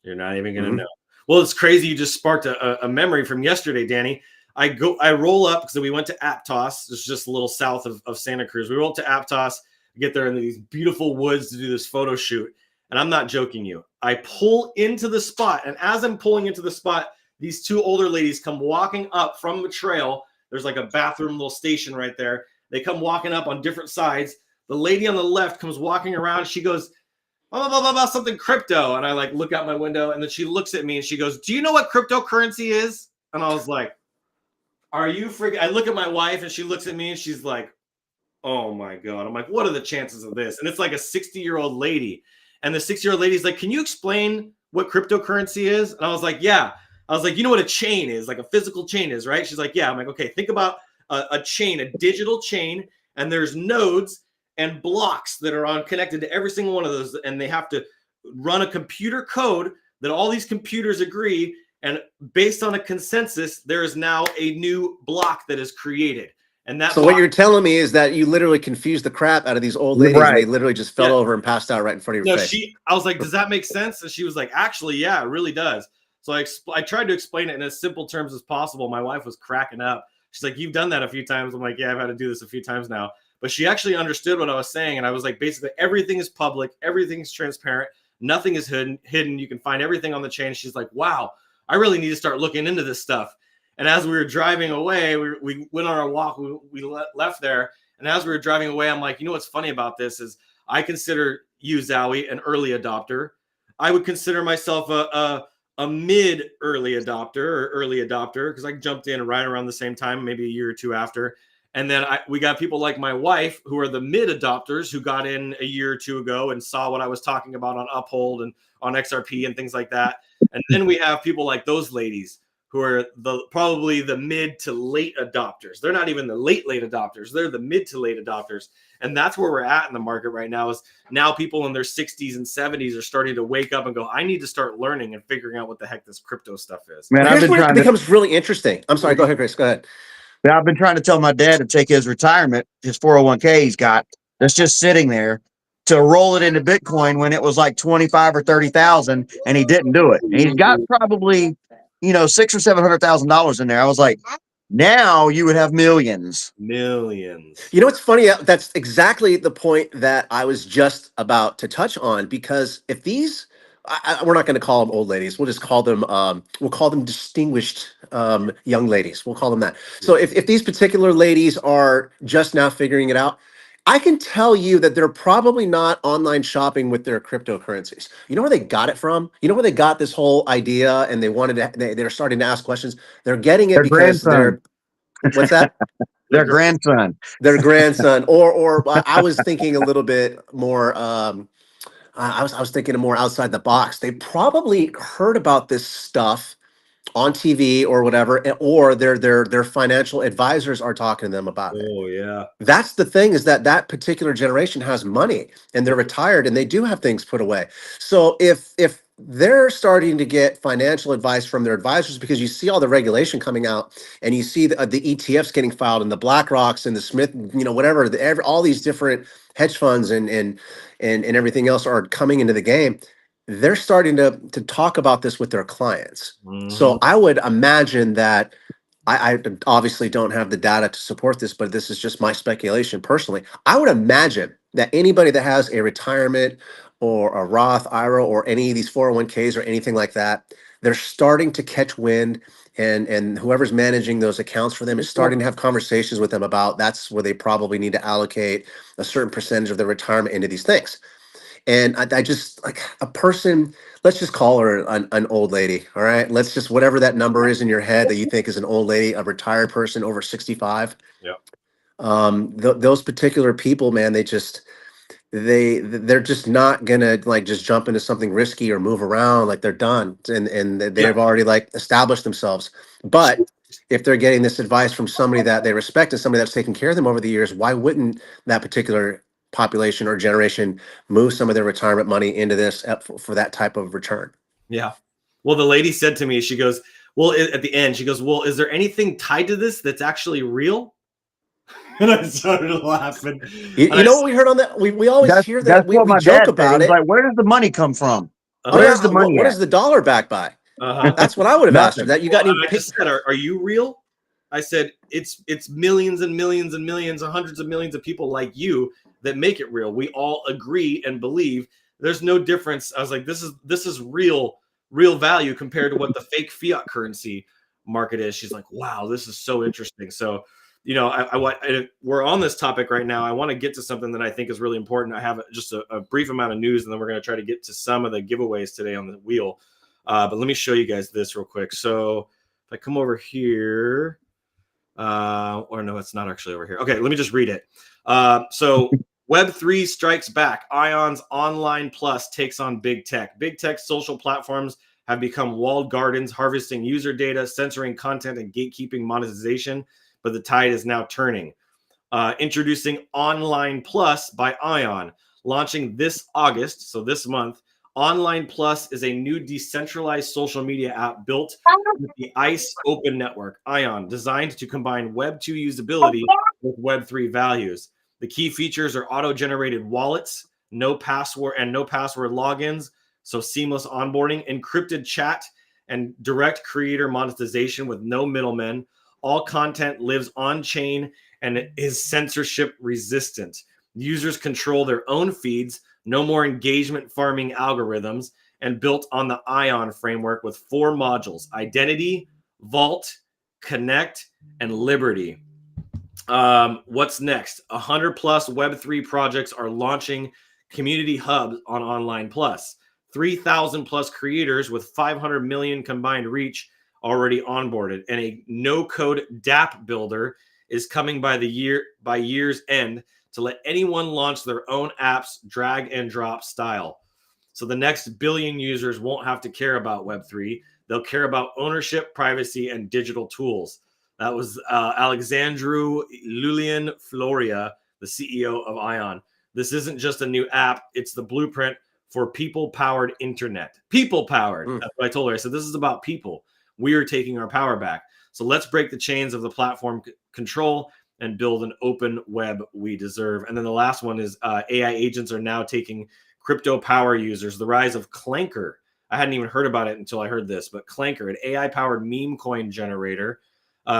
You're not even going to Mhm. know. Well, it's crazy. You just sparked a memory from yesterday, Danny. I roll up because we went to Aptos. It's just a little south of Santa Cruz. We roll up to Aptos, get there in these beautiful woods to do this photo shoot. And I'm not joking you. I pull into the spot. And as I'm pulling into the spot, these two older ladies come walking up from the trail. There's like a bathroom little station right there. They come walking up on different sides. The lady on the left comes walking around. She goes, blah, blah, blah, blah, something crypto. And I like look out my window and then she looks at me and she goes, do you know what cryptocurrency is? And I was like, are you freaking? I look at my wife and she looks at me and she's like, oh my God. I'm like, what are the chances of this? And it's like a 60-year-old lady. And the 60-year-old lady's like, can you explain what cryptocurrency is? And I was like, yeah. I was like, you know what a chain is? Like a physical chain is, right? She's like, yeah. I'm like, okay, think about a chain, a digital chain. And there's nodes and blocks that are connected to every single one of those. And they have to run a computer code that all these computers agree. And based on a consensus, there is now a new block that is created. And that. So what you're telling me is that you literally confused the crap out of these old ladies, and they literally just fell over and passed out right in front of your face. I was like, does that make sense? And she was like, actually, yeah, it really does. So I tried to explain it in as simple terms as possible. My wife was cracking up. She's like, you've done that a few times. I'm like, yeah, I've had to do this a few times now. But she actually understood what I was saying. And I was like, basically, everything is public. Everything is transparent. Nothing is hidden. You can find everything on the chain. She's like, wow, I really need to start looking into this stuff. And as we were driving away, we went on our walk. We left there. And as we were driving away, I'm like, you know what's funny about this is I consider you, Zowie, an early adopter. I would consider myself a mid early adopter because I jumped in right around the same time, maybe a year or two after. And then we got people like my wife who are the mid adopters who got in a year or two ago and saw what I was talking about on Uphold and on XRP and things like that. And then we have people like those ladies who are probably the mid to late adopters. They're not even the late adopters. They're the mid to late adopters. And that's where we're at in the market right now is now people in their 60s and 70s are starting to wake up and go, I need to start learning and figuring out what the heck this crypto stuff is. Man, here's where it becomes really interesting. I'm sorry. Go ahead, Chris. Go ahead. Yeah, I've been trying to tell my dad to take his retirement, his 401k he's got, that's just sitting there, to roll it into Bitcoin when it was like 25 or 30,000, and he didn't do it. And he's got probably, $600,000 or $700,000 in there. I was like, now you would have millions. Millions. You know what's funny? That's exactly the point that I was just about to touch on, because if these, we're not going to call them old ladies. We'll just call them, we'll call them distinguished young ladies. We'll call them that. So if these particular ladies are just now figuring it out, I can tell you that they're probably not online shopping with their cryptocurrencies. You know where they got it from? You know where they got this whole idea and they wanted to, they're starting to ask questions. They're getting it because they're, what's that? Their grandson. Their grandson. Or I was thinking a little bit more, I was thinking more outside the box. They probably heard about this stuff on TV or whatever, or their financial advisors are talking to them about it. Oh yeah. That's the thing, is that particular generation has money and they're retired and they do have things put away. So if they're starting to get financial advice from their advisors, because you see all the regulation coming out and you see the ETFs getting filed and the BlackRocks and the Smith, whatever, all these different hedge funds and everything else are coming into the game. They're starting to talk about this with their clients. Mm-hmm. So I would imagine that I obviously don't have the data to support this, but this is just my speculation personally. I would imagine that anybody that has a retirement or a Roth IRA or any of these 401ks or anything like that, they're starting to catch wind, and whoever's managing those accounts for them is starting to have conversations with them about that's where they probably need to allocate a certain percentage of their retirement into these things. And I just, like, a person, let's just call her an old lady, all right? Let's just, whatever that number is in your head that you think is an old lady, a retired person over 65. Yeah. Those particular people, man, they're just not gonna just jump into something risky or move around. Like, they're done, and they've already established themselves. But if they're getting this advice from somebody that they respect and somebody that's taken care of them over the years, why wouldn't that particular population or generation move some of their retirement money into this for that type of return? Yeah. Well, the lady said to me, she goes, well, at the end, she goes, well, is there anything tied to this that's actually real? And I started laughing. You know what we heard on that? We always hear that. We joke about it. Like, where does the money come from? What is the dollar backed by? That's what I would have asked her. Nothing. That you got Well, any and I just said, are you real? I said, it's millions and millions and millions and hundreds of millions of people like you that make it real. We all agree and believe. There's no difference. I was like, this is real value compared to what the fake fiat currency market is. She's like, wow, this is so interesting. So, you know, we're on this topic right now. I want to get to something that I think is really important. I have just a brief amount of news, and then we're going to try to get to some of the giveaways today on the wheel. But let me show you guys this real quick. So if I come over here, or no, it's not actually over here. Okay, let me just read it. So Web3 strikes back. ION's Online Plus takes on big tech. Big tech social platforms have become walled gardens, harvesting user data, censoring content, and gatekeeping monetization. But the tide is now turning. Introducing Online Plus by ION, launching this August, so this month. Online Plus is a new decentralized social media app built with the ICE Open Network, ION, designed to combine Web 2 usability with Web 3 values. The key features are auto-generated wallets, no password logins, so seamless onboarding, encrypted chat, and direct creator monetization with no middlemen. All content lives on-chain and is censorship resistant. Users control their own feeds, no more engagement farming algorithms, and built on the ION framework with 4 modules: identity, vault, connect, and liberty. What's next? 100 plus Web3 projects are launching community hubs on Online Plus. 3,000 plus creators with 500 million combined reach already onboarded, and a no-code dApp builder is coming by year's end to let anyone launch their own apps drag and drop style. So the next billion users won't have to care about Web3. They'll care about ownership, privacy, and digital tools. That was Alexandru Lulian Floria, the CEO of ION. This isn't just a new app. It's the blueprint for people-powered internet. People-powered. That's what I told her. I said, this is about people. We are taking our power back. So let's break the chains of the platform control and build an open web we deserve. And then the last one is AI agents are now taking crypto power users. The rise of Clanker. I hadn't even heard about it until I heard this, but Clanker, an AI-powered meme coin generator,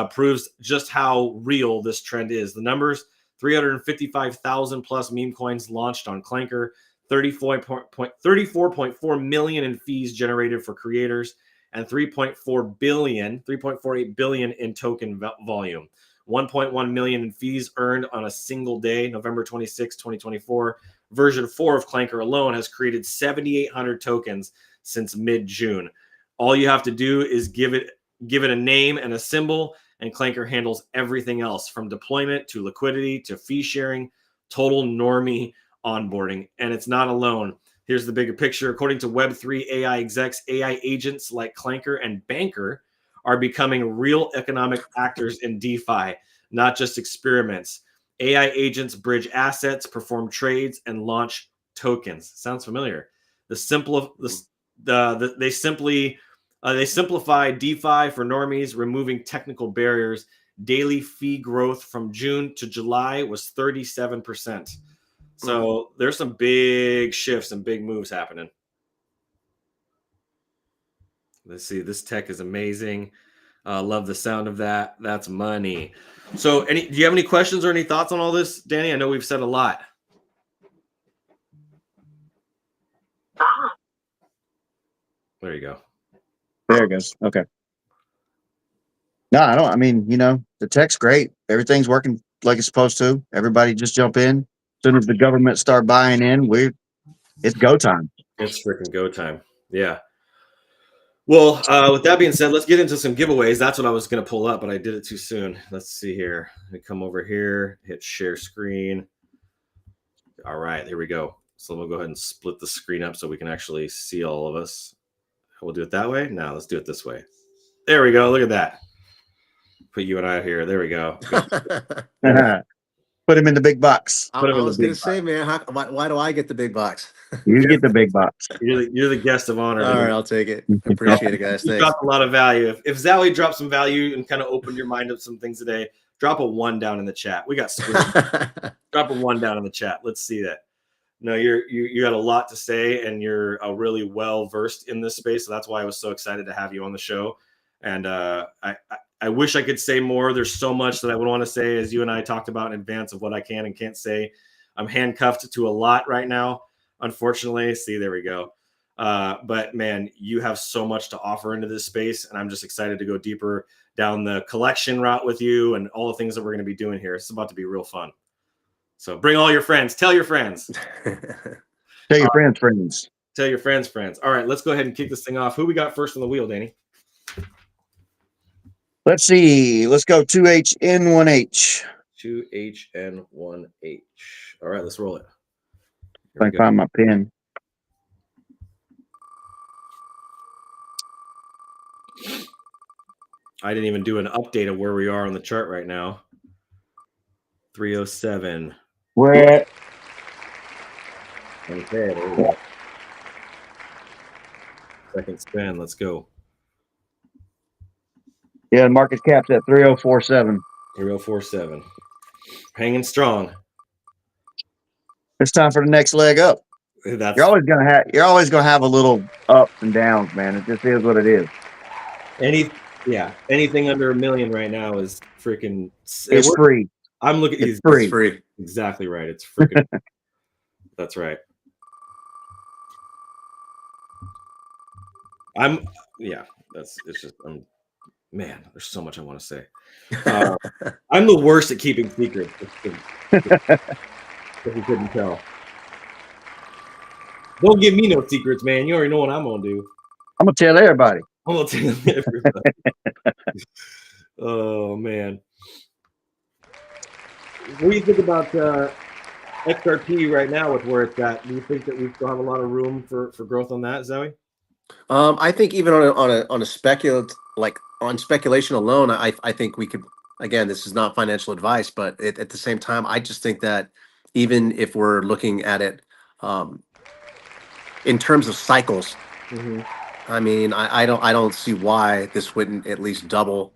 proves just how real this trend is. The numbers: 355,000 plus meme coins launched on Clanker, 34.4 million in fees generated for creators, and 3.48 billion in token volume. 1.1 million in fees earned on a single day, November 26, 2024. Version 4 of Clanker alone has created 7,800 tokens since mid-June. All you have to do is give it a name and a symbol, and Clanker handles everything else, from deployment to liquidity to fee sharing, total normie onboarding. And it's not alone. Here's the bigger picture. According to Web3 AI execs, AI agents like Clanker and Banker are becoming real economic actors in DeFi, not just experiments. AI agents bridge assets, perform trades, and launch tokens. Sounds familiar. They simplify DeFi for normies, removing technical barriers. Daily fee growth from June to July was 37%. So there's some big shifts and big moves happening. Let's see. This tech is amazing. Love the sound of that. That's money. So do you have any questions or any thoughts on all this, Danny? I know we've said a lot. There you go. There it goes. Okay. No, I don't. I mean, you know, the tech's great. Everything's working like it's supposed to. Everybody just jump in. As soon as the government start buying in, it's go time. It's freaking go time. Yeah. Well, with that being said, let's get into some giveaways. That's what I was going to pull up, but I did it too soon. Let's see here. Let me come over here, hit share screen. All right, here we go. So we'll go ahead and split the screen up so we can actually see all of us. We'll do it that way. Now let's do it this way. There we go. Look at that. Put you and I here. There we go. Put him in the big box. I was going to say, man, why do I get the big box? You get the big box. You're the guest of honor. All right, I'll take it. Appreciate it, guys. Thanks. Dropped a lot of value. If Zowie dropped some value and kind of opened your mind up some things today, drop a 1 down in the chat. We got screwed. Drop a 1 down in the chat. Let's see that. No, you got a lot to say, and you're really well versed in this space. So that's why I was so excited to have you on the show. And I wish I could say more. There's so much that I would want to say, as you and I talked about in advance of what I can and can't say. I'm handcuffed to a lot right now, unfortunately. See, there we go. But man, you have so much to offer into this space, and I'm just excited to go deeper down the collection route with you and all the things that we're going to be doing here. It's about to be real fun. So bring all your friends. Tell your friends. Tell your friends. Tell your friends. All right, let's go ahead and kick this thing off. Who we got first on the wheel, Danny? Let's see. Let's go 2HN1H. 2HN1H. All right, let's roll it. If I can find my pen. I didn't even do an update of where we are on the chart right now. 307. We're at Okay, there we go. Second spin, let's go. the market cap's at 3047. 3047. Hanging strong. It's time for the next leg up. That's You're always gonna have a little ups and downs, man. It just is what it is. anything under $1 million right now is freaking. It's free. I'm looking. It's free. It's free. Exactly right. It's freaking. That's right. Man, there's so much I want to say. I'm the worst at keeping secrets. If you couldn't tell. Don't give me no secrets, man. You already know what I'm gonna do. I'm gonna tell everybody. I'm gonna tell everybody. Oh man. What do you think about XRP right now with where it's at? Do you think that we still have a lot of room for growth on that, Zoe? I think even on a speculation alone, I think we could. Again, this is not financial advice, but at the same time, I just think that even if we're looking at it in terms of cycles, I mean, I don't see why this wouldn't at least double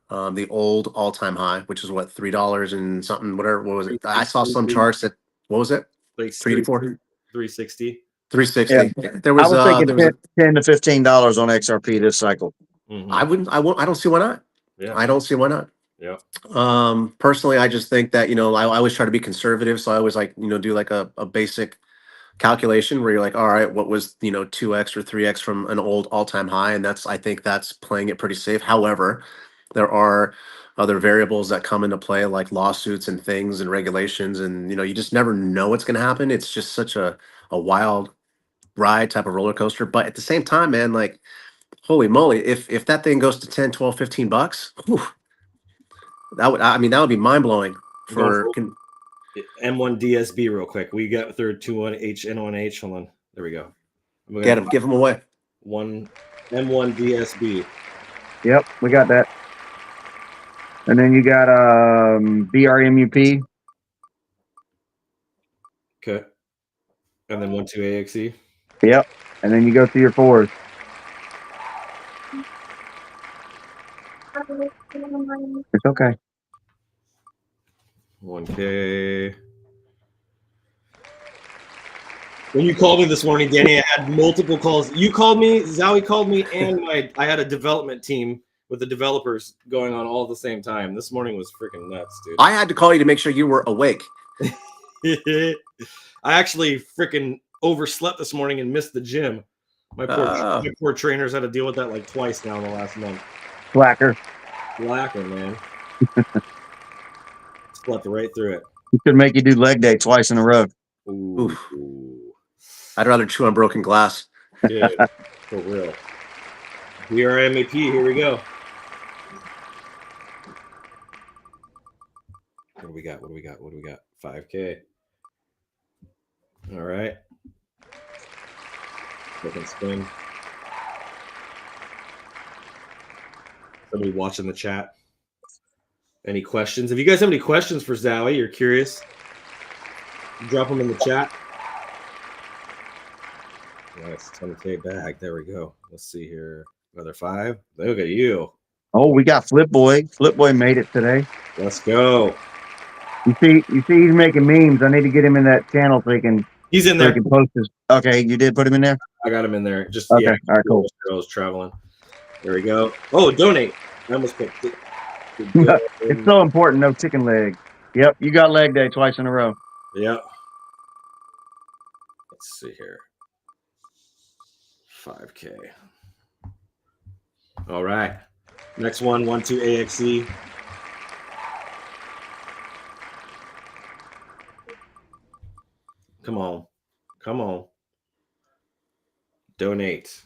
the old all-time high, which is what, $3 and something, whatever. What was it? I saw some charts that, what was it? Like 360. 360. Yeah. There was I was thinking there was $10 to $15 on XRP this cycle. I don't see why not. Yeah. I don't see why not. Yeah. Personally, I just think that, I always try to be conservative. So I always do like a basic calculation where you're like, all right, what was, 2x or 3x from an old all-time high? And I think that's playing it pretty safe. However, there are other variables that come into play, like lawsuits and things and regulations. And, you just never know what's going to happen. It's just such a wild ride type of roller coaster. But at the same time, man, like, holy moly, if that thing goes to 10, 12, $15, whew, that would be mind blowing for M1 DSB real quick. We got third 21H N1H. Hold on. There we go. give them away. One M1 DSB. Yep, we got that. And then you got BRMUP. Okay. And then 12 AXE. Yep. And then you go through your fours. It's okay. 1K. When you called me this morning, Danny, I had multiple calls. You called me, Zowie called me, and I had a development team with the developers going on all at the same time. This morning was freaking nuts, dude. I had to call you to make sure you were awake. I actually freaking overslept this morning and missed the gym. My poor trainers had to deal with that like twice now in the last month. Slacker, man. Slept right through it. he could make you do leg day twice in a row. Ooh. I'd rather chew on broken glass. Dude, for real. BRMAP, here we go. What do we got? 5K. All right. Second spin. Somebody watching the chat. Any questions? If you guys have any questions for Zowie, you're curious, drop them in the chat. Nice, 10K bag. There we go. Let's see here. Another 5. Look at you. Oh, we got Flip Boy. Flip Boy made it today. Let's go. You see, he's making memes. I need to get him in that channel so he can He's in So he there. can post his. Okay, you did put him in there. I got him in there. Just Okay, yeah. all right, cool. I was traveling. There we go. Oh, donate. I almost put. It's so important. No chicken leg. Yep, you got leg day twice in a row. Yep. Let's see here. 5K. All right. Next one, 1-2 AXE. Come on. Come on. Donate.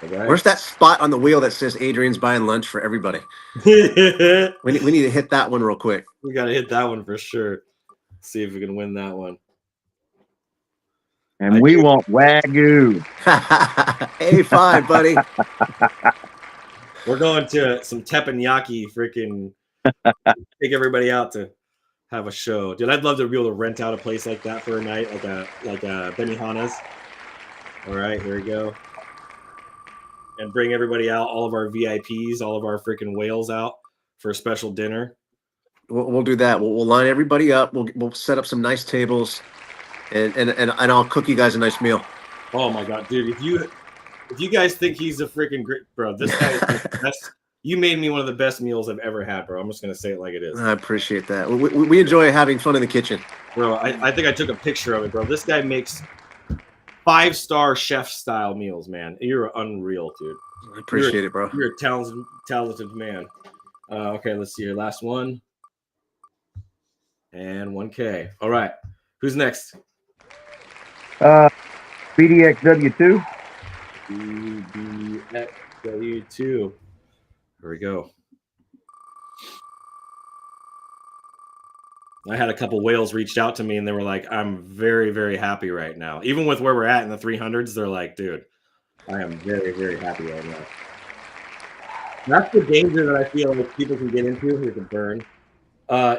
All right. Where's that spot on the wheel that says Adrian's buying lunch for everybody? We We need to hit that one real quick. got to hit that one for sure. See if we can win that one. And we want Wagyu. A5, buddy. We're going to some teppanyaki freaking take everybody out to have a show. Dude, I'd love to be able to rent out a place like that for a night, like a Benihana's. All right, here we go. And bring everybody out, all of our VIPs, all of our freaking whales out for a special dinner. We'll do that. We'll line everybody up. We'll set up some nice tables, and I'll cook you guys a nice meal. Oh my god, dude! If you guys think he's a freaking great bro, this guy is the best. You made me one of the best meals I've ever had, bro. I'm just gonna say it like it is. I appreciate that. We enjoy having fun in the kitchen. Bro, I think I took a picture of it, bro. This guy makes 5-star chef style meals, man. You're unreal, dude. I appreciate it, bro. You're a talented man. Okay, let's see here. Last one. And 1K. All right. Who's next? BDXW2. BDXW2. Here we go. I had a couple whales reached out to me and they were like, I'm very, very happy right now. Even with where we're at in the 300s, they're like, dude, I am very, very happy right now. That's the danger that I feel like people can get into. Here's a burn.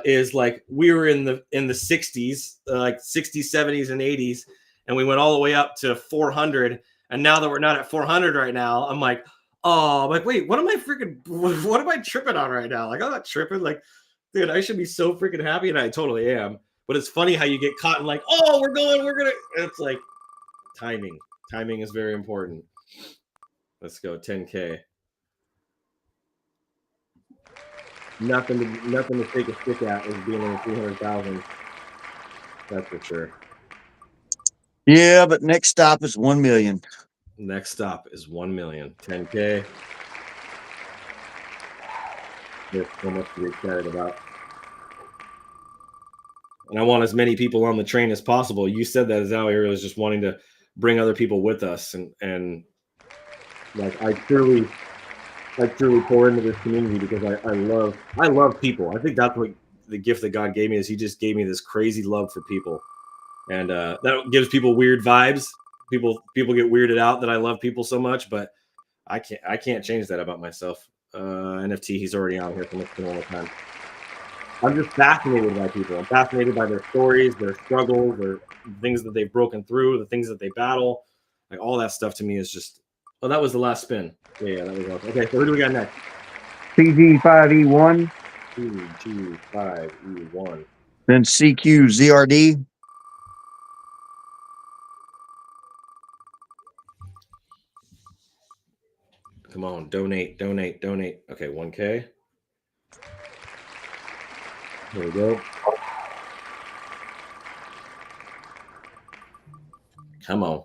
Is like we were in the 60s, like 60s, 70s, and 80s, and we went all the way up to 400. And now that we're not at 400 right now, I'm like, oh, I'm like, wait, what am I tripping on right now? Like, I'm not tripping. Like, dude, I should be so freaking happy, and I totally am. But it's funny how you get caught in like, oh, we're gonna. And it's like timing. Timing is very important. Let's go 10K. Nothing to take a stick at is being in 300,000. That's for sure. Yeah, but next stop is 1 million. Next stop is 1 million. 10K. There's so much to be excited about. And I want as many people on the train as possible. You said that as Zowie was just wanting to bring other people with us, and like I truly pour into this community because I love people. I think that's what the gift that God gave me is He just gave me this crazy love for people, and that gives people weird vibes. People get weirded out that I love people so much, but I can't change that about myself. NFT, he's already out here for all the time. I'm just fascinated by people. I'm fascinated by their stories, their struggles, their things that they've broken through, the things that they battle. Like all that stuff to me is just. Oh, that was the last spin. Yeah, that was awesome. Okay, so who do we got next? CG5E1. CG5E1. Then CQZRD. Come on, donate. Okay, 1K. There we go. Come on.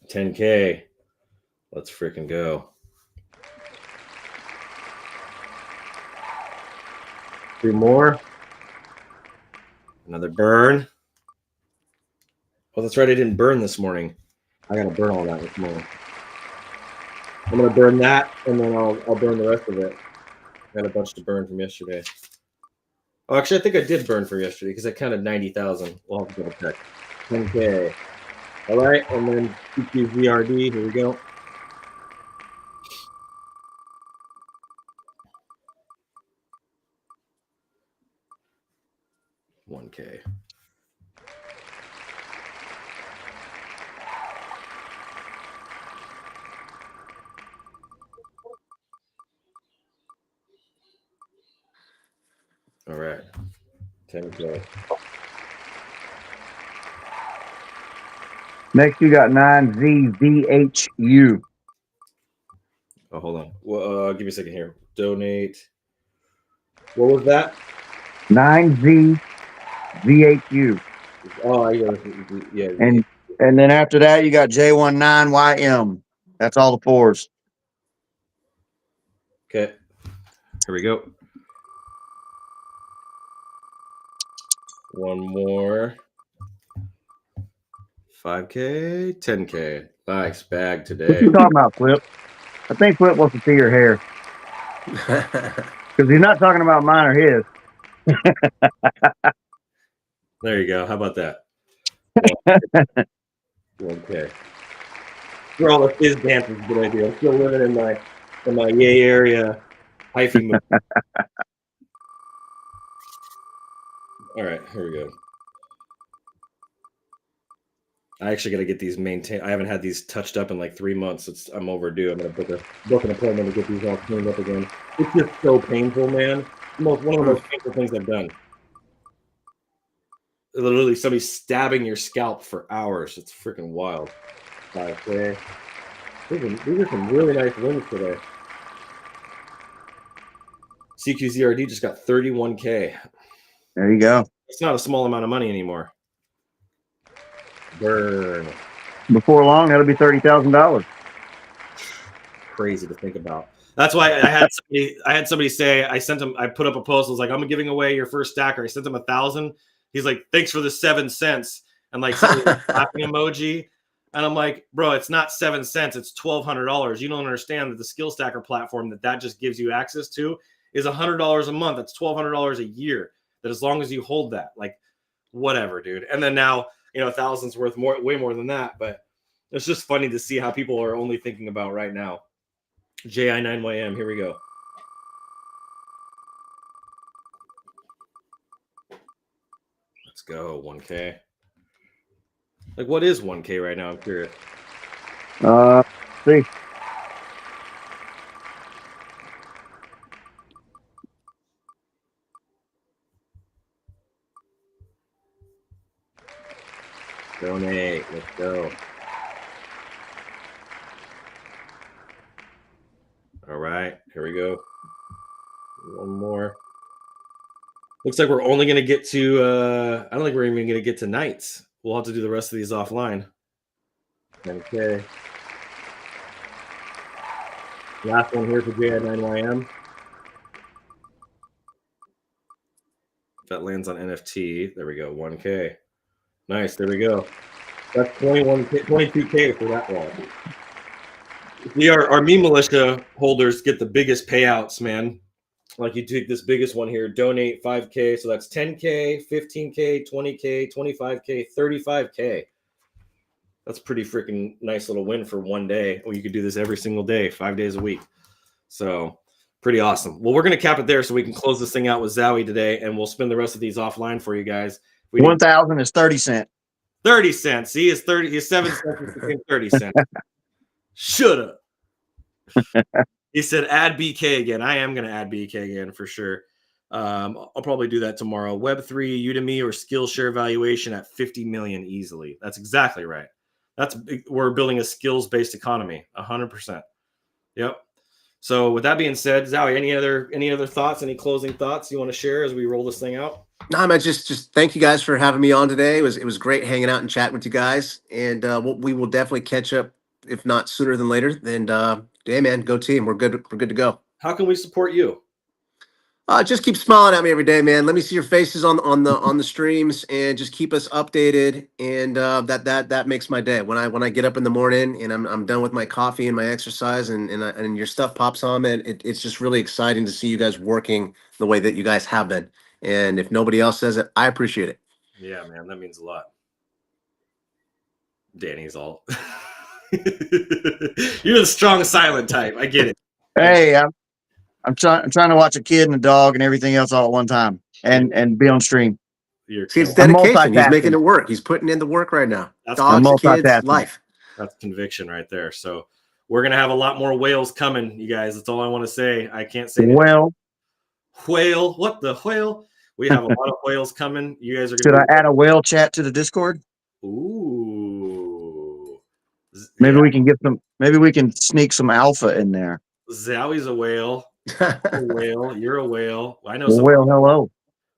10K. Let's freaking go. 2 more. Another burn. Oh, that's right. I didn't burn this morning. I gotta burn all that this morning. I'm gonna burn that, and then I'll burn the rest of it. I had a bunch to burn from yesterday. Oh, actually, I think I did burn for yesterday because I counted 90,000. We'll have to double check. 10K. All right, and then CQVRD. Here we go. $1K. All right. 10K. Next, you got 9ZVHU. Oh, hold on. Well, give me a second here. Donate. What was that? 9ZVHU. Oh, yeah. And then after that, you got J19YM. That's all the fours. Okay. Here we go. One more. 5K, 10K. Nice bag What today. you talking about, Flip? I think Flip wants to see your hair because he's not talking about mine or his. There you go. How about that? 1K. For all the fizz dance is a good idea. I'm still living in my yay area hyphy mood. All right, here we go. I actually got to get these maintained. I haven't had these touched up in like 3 months. I'm overdue. I'm gonna book an appointment to get these all cleaned up again. It's just so painful, man. One of the most painful things I've done. Literally, somebody stabbing your scalp for hours. It's freaking wild. 5K. These are some really nice wins today. CQZRD just got 31K. There you go. It's not a small amount of money anymore. Burn. Before long, that'll be $30,000. Crazy to think about. That's why I had somebody say, I put up a post. I was like, I'm giving away your first stacker. I sent him 1,000. He's like, thanks for the 7 cents. And like laughing emoji. And I'm like, bro, it's not 7 cents. It's $1,200. You don't understand that the Skill Stacker platform that just gives you access to is $100 a month. That's $1,200 a year. That as long as you hold that, like, whatever, dude. And then now, 1,000's worth way more than that. But it's just funny to see how people are only thinking about right now. JI9YM, here we go. Let's go, 1K. Like, what is 1K right now? I'm curious. See. Donate. Let's go. All right, here we go. One more. Looks like we're only going to get to, I don't think we're even going to get to nights. We'll have to do the rest of these offline. Okay. Last one here for JI9YM. That lands on NFT. There we go, 1K. Nice, there we go. That's 22K for that one. Our meme militia holders get the biggest payouts, man. Like, you take this biggest one here, donate 5K. So that's 10K, 15K, 20K, 25K, 35K. That's pretty freaking nice little win for one day. Or you could do this every single day, 5 days a week. So pretty awesome. Well, we're going to cap it there so we can close this thing out with Zowie today, and we'll spin the rest of these offline for you guys. 1,000 is 30 cents. 30 cents. He is 30. He's 7 cents. 30 cents. Shoulda. He said, add BK again. I am going to add BK again for sure. I'll probably do that tomorrow. Web3, Udemy, or Skillshare valuation at 50 million easily. That's exactly right. We're building a skills-based economy, 100%. Yep. So with that being said, Zowie, any other thoughts? Any closing thoughts you want to share as we roll this thing out? No, man, just thank you guys for having me on today. It was great hanging out and chatting with you guys, and we will definitely catch up, if not sooner than later. And yeah, man, go team. We're good. We're good to go. How can we support you? Just keep smiling at me every day, man. Let me see your faces on the streams, and just keep us updated. And that makes my day. When I get up in the morning and I'm done with my coffee and my exercise, and your stuff pops on, man, it's just really exciting to see you guys working the way that you guys have been. And if nobody else says it, I appreciate it. Yeah, man, that means a lot. Danny's all. You're the strong silent type. I get it. Hey, I'm trying to watch a kid and a dog and everything else all at one time, and be on stream. See, it's dedication. He's making it work. He's putting in the work right now. That's dogs, kids, life. That's conviction right there. So we're gonna have a lot more whales coming, you guys. That's all I want to say. I can't say whale. Whale. What the whale? We have a lot of whales coming. You guys are Should going I to add a whale chat to the Discord? Ooh. Maybe Yeah. we can get some. Maybe we can sneak some alpha in there. Zowie's a whale. I'm a whale. You're a whale. I know Well, some whale, hello.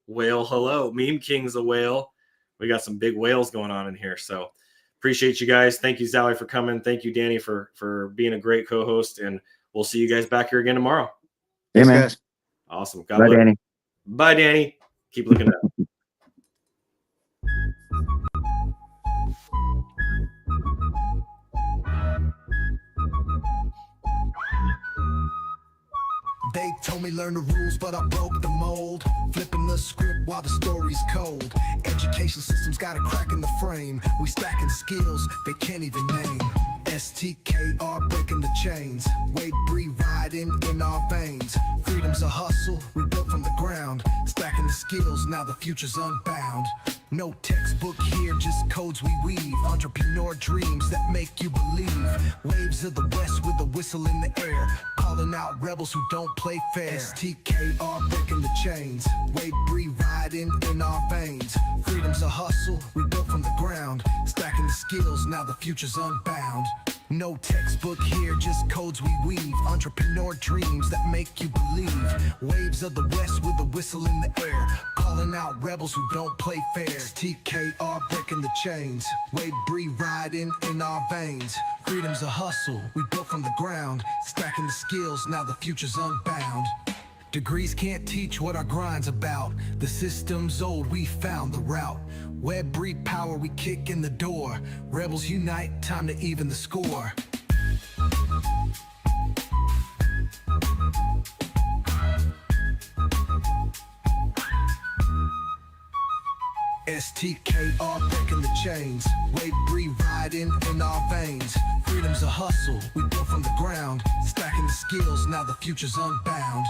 whale. Hello. Meme King's a whale. We got some big whales going on in here. So appreciate you guys. Thank you, Zowie, for coming. Thank you, Danny, for being a great co-host. And we'll see you guys back here again tomorrow. Hey, Thanks, man. guys. Awesome. God Bye, bless. Danny. Bye, Danny. Keep looking up. They told me learn the rules, but I broke the mold. Flipping the script while the story's cold. Education system's got a crack in the frame. We stacking skills they can't even name. STKR breaking the chains. Wade Bree riding in our veins. Freedom's a hustle we built from the ground. Stacking the skills, now the future's unbound. No textbook here, just codes we weave. Entrepreneur dreams that make you believe. Waves of the west with a whistle in the air. Calling out rebels who don't play fair. STKR breaking the chains. Wade Bree riding in our veins. Freedom's a hustle we built from the ground. Stacking the skills, now the future's unbound. No textbook here, just codes we weave. Entrepreneur dreams that make you believe. Waves of the west with a whistle in the air. Calling out rebels who don't play fair. STKR breaking the chains. Wade Bree riding in our veins. Freedom's a hustle we built from the ground. Stacking the skills, now the future's unbound. Degrees can't teach what our grind's about. The system's old, we found the route. Web breed power, we kick in the door. Rebels unite, time to even the score. STKR breaking the chains. Wade Bree riding in our veins. Freedom's a hustle we built from the ground. Stacking the skills, now the future's unbound.